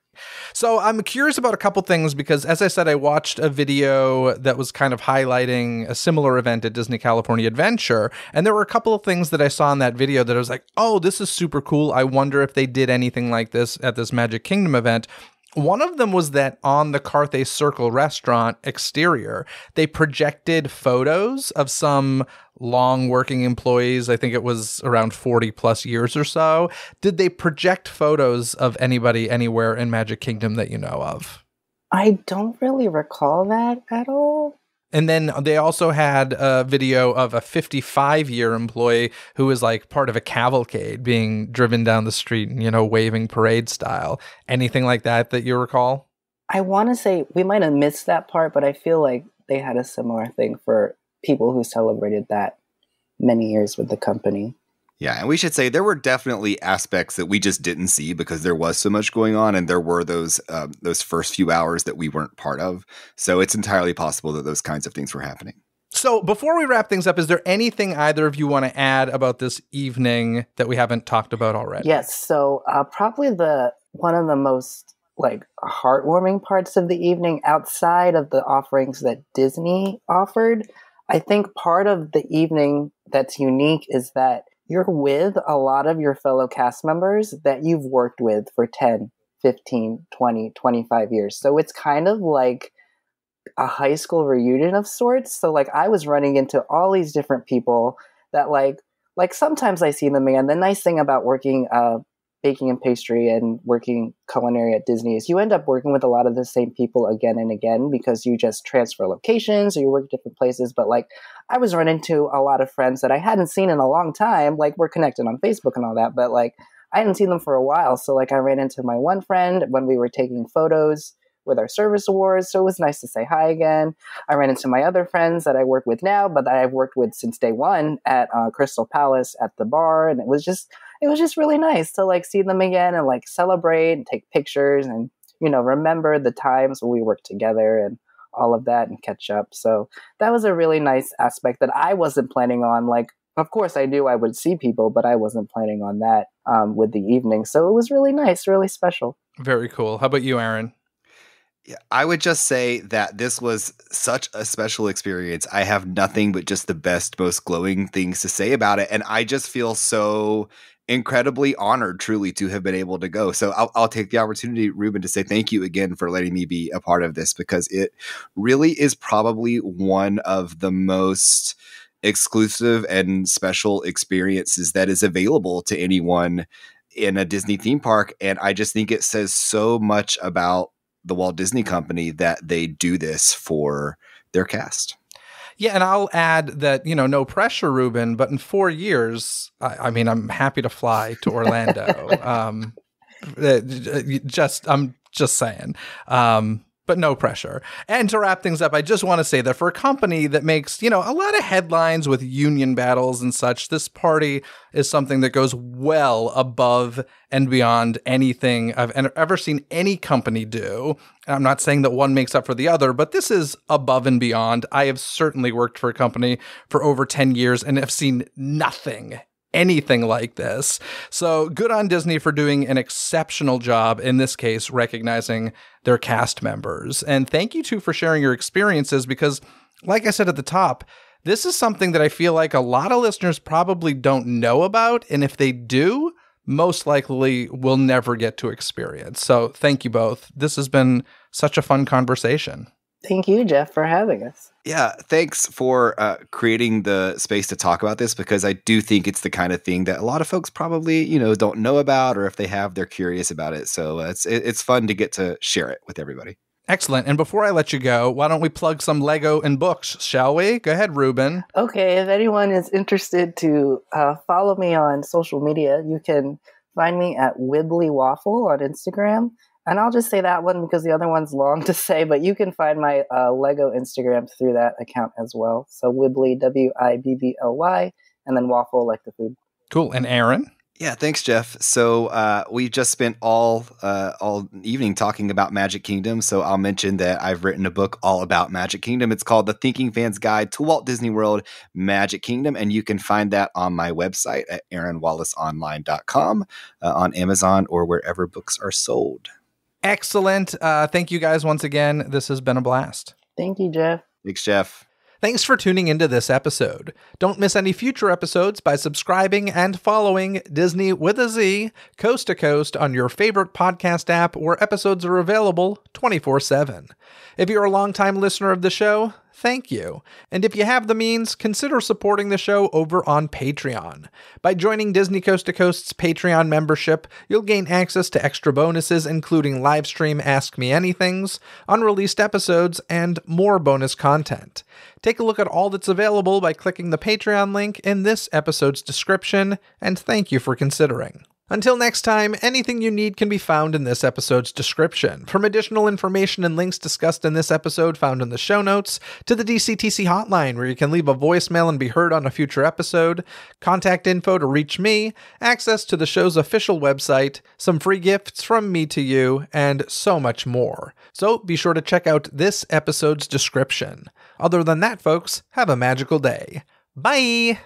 So I'm curious about a couple things because, as I said, I watched a video that was kind of highlighting a similar event at Disney California Adventure. And there were a couple of things that I saw in that video that I was like, oh, this is super cool. I wonder if they did anything like this at this Magic Kingdom event. One of them was that on the Carthay Circle restaurant exterior, they projected photos of some long working employees. I think it was around 40 plus years or so. Did they project photos of anybody anywhere in Magic Kingdom that you know of? I don't really recall that at all. And then they also had a video of a 55-year employee who was like part of a cavalcade being driven down the street, waving parade style. Anything like that you recall? I want to say we might have missed that part, but I feel like they had a similar thing for people who celebrated that many years with the company. Yeah, and we should say there were definitely aspects that we just didn't see because there was so much going on, and there were those first few hours that we weren't part of. So it's entirely possible that those kinds of things were happening. So before we wrap things up, is there anything either of you want to add about this evening that we haven't talked about already? Yes. So probably one of the most like heartwarming parts of the evening outside of the offerings that Disney offered, I think part of the evening that's unique is that you're with a lot of your fellow cast members that you've worked with for 10, 15, 20, 25 years. So it's kind of like a high school reunion of sorts. So like I was running into all these different people that like sometimes I see them again. The nice thing about working baking and pastry and working culinary at Disney is you end up working with a lot of the same people again and again because you just transfer locations or you work different places. But like I was running into a lot of friends that I hadn't seen in a long time. Like we're connected on Facebook and all that, but like I hadn't seen them for a while. So like I ran into my one friend when we were taking photos with our service awards. So it was nice to say hi again. I ran into my other friends that I work with now, but that I've worked with since day one at Crystal Palace at the bar. And it was just really nice to like see them again and like celebrate and take pictures and, remember the times when we worked together and all of that and catch up. So that was a really nice aspect that I wasn't planning on. Like, of course I knew I would see people, but I wasn't planning on that with the evening. So it was really nice, really special. Very cool. How about you, Aaron? Yeah, I would just say that this was such a special experience. I have nothing but just the best, most glowing things to say about it. And I just feel so incredibly honored, truly, to have been able to go. So I'll take the opportunity, Ruben, to say thank you again for letting me be a part of this, because it really is probably one of the most exclusive and special experiences that is available to anyone in a Disney theme park. And I just think it says so much about the Walt Disney Company that they do this for their cast. Yeah, and I'll add that, no pressure, Ruben, but in 4 years, I mean, I'm happy to fly to Orlando. I'm just saying. But no pressure. And to wrap things up, I just want to say that for a company that makes, a lot of headlines with union battles and such, this party is something that goes well above and beyond anything I've ever seen any company do. And I'm not saying that one makes up for the other, but this is above and beyond. I have certainly worked for a company for over 10 years and have seen anything like this. So good on Disney for doing an exceptional job, in this case, recognizing their cast members. And thank you too for sharing your experiences, because like I said at the top, this is something that I feel like a lot of listeners probably don't know about. And if they do, most likely will never get to experience. So thank you both. This has been such a fun conversation. Thank you, Jeff, for having us. Yeah, thanks for creating the space to talk about this, because I do think it's the kind of thing that a lot of folks probably, don't know about, or if they have, they're curious about it. So it's fun to get to share it with everybody. Excellent. And before I let you go, why don't we plug some Lego and books, shall we? Go ahead, Ruben. Okay, if anyone is interested to follow me on social media, you can find me at Wibbly Waffle on Instagram. And I'll just say that one because the other one's long to say, but you can find my Lego Instagram through that account as well. So Wibbly, Wibbly, and then Waffle, like the food. Cool. And Aaron? Yeah, thanks, Jeff. So we just spent all evening talking about Magic Kingdom. So I'll mention that I've written a book all about Magic Kingdom. It's called The Thinking Fan's Guide to Walt Disney World Magic Kingdom. And you can find that on my website at aaronwallaceonline.com, on Amazon, or wherever books are sold. Excellent. Thank you guys once again. This has been a blast. Thank you, Jeff. Thanks, Jeff. Thanks for tuning into this episode. Don't miss any future episodes by subscribing and following Disney with a Z, coast to coast, on your favorite podcast app, where episodes are available 24/7. If you're a longtime listener of the show, thank you. And if you have the means, consider supporting the show over on Patreon. By joining Disney Coast to Coast's Patreon membership, you'll gain access to extra bonuses, including live stream Ask Me Anythings, unreleased episodes, and more bonus content. Take a look at all that's available by clicking the Patreon link in this episode's description, and thank you for considering. Until next time, anything you need can be found in this episode's description. From additional information and links discussed in this episode found in the show notes, to the DCTC hotline where you can leave a voicemail and be heard on a future episode, contact info to reach me, access to the show's official website, some free gifts from me to you, and so much more. So be sure to check out this episode's description. Other than that, folks, have a magical day. Bye!